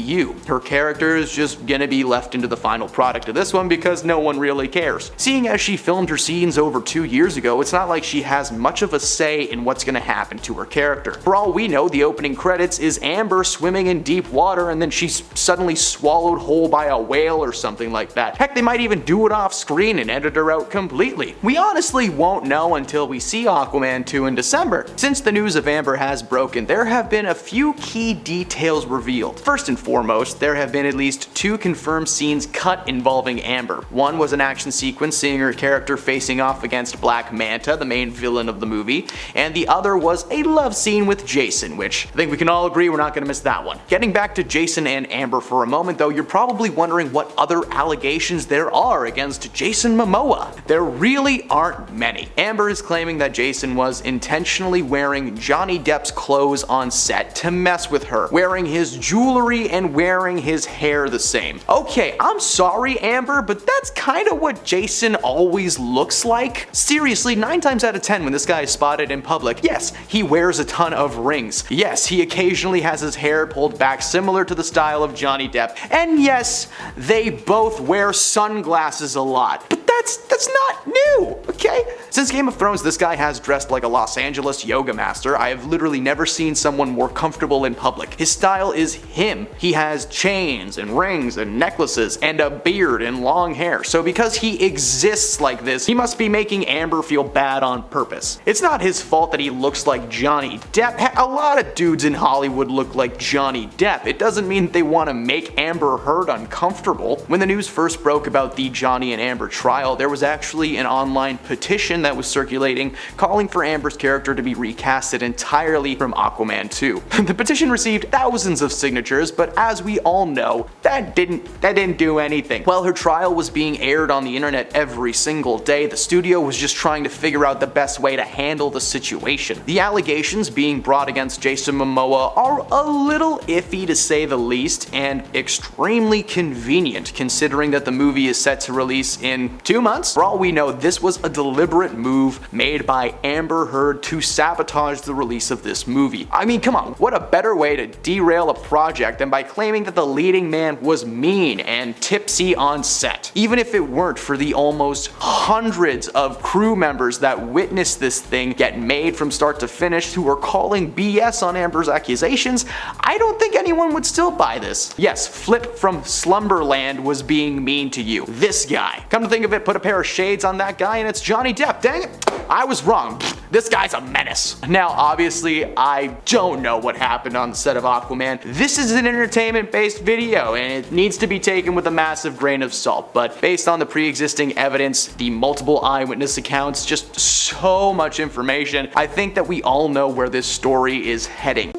Her character is just gonna be left into the final product of this one because no one really cares. Seeing as she filmed her scenes over 2 years ago, it's not like she has much of a say in what's gonna happen to her character. For all we know, the opening credits is Amber swimming in deep water and then she's suddenly swallowed whole by a whale or something like that. Heck, they might even do it off screen and edit her out completely. We honestly won't know until we see Aquaman 2 in December. Since the news of Amber has broken, there have been a few key details revealed. First and foremost, there have been at least 2 confirmed scenes cut involving Amber. One was an action sequence seeing her character facing off against Black Manta, the main villain of the movie, and the other was a love scene with Jason, which I think we can all agree we're not gonna miss that one. Getting back to Jason and Amber for a moment though, you're probably wondering what other allegations there are against Jason Momoa. There really aren't many. Amber is claiming that Jason was intentionally wearing Johnny Depp's clothes on set to mess with her, wearing his jewelry and wearing his hair the same. Okay, I'm sorry Amber, but that's kinda what Jason always looks like. Seriously, 9 times out of 10 when this guy is spotted in public, yes, he wears a ton of rings. Yes, he occasionally has his hair pulled back similar to the style of Johnny Depp. And yes, they both wear sunglasses a lot. But that's not new, okay? Since Game of Thrones, this guy has dressed like a Los Angeles yoga master. I have literally never seen someone more comfortable in public. His style is him. He has chains and rings and necklaces and a beard and long hair. So because he exists like this, he must be making Amber feel bad on purpose. It's not his fault that he looks like Johnny Depp. Heck, a lot of dudes in Hollywood look like Johnny Depp. It doesn't mean they want to make Amber Heard uncomfortable. When the news first broke about the Johnny and Amber trial, there was actually an online petition that was circulating calling for Amber's character to be recasted entirely from Aquaman 2. The petition received thousands of signatures, but as we all know, that didn't do anything. While her trial was being aired on the internet every single day, the studio was just trying to figure out the best way to handle the situation. The allegations being brought against Jason Momoa are a little iffy to say the least, and extremely convenient considering that the movie is set to release in 2 months. For all we know, this was a deliberate move made by Amber Heard to sabotage the release of this movie. I mean, come on, what a better way to derail a project than by claiming that the leading man was mean and tipsy on set. Even if it weren't for the almost hundreds of crew members that witnessed this thing get made from start to finish who were calling BS on Amber's accusations, I don't think anyone would still buy this. Yes, Flip from Slumberland was being mean to you. This guy. Come to think of it, put a pair of shades on that guy and it's Johnny Depp. Dang it, I was wrong. This guy's a menace. Now, obviously, I don't know what happened on the set of Aquaman. This is an entertainment-based video and it needs to be taken with a massive grain of salt, but based on the pre-existing evidence, the multiple eyewitness accounts, just so much information, I think that we all know where this story is heading.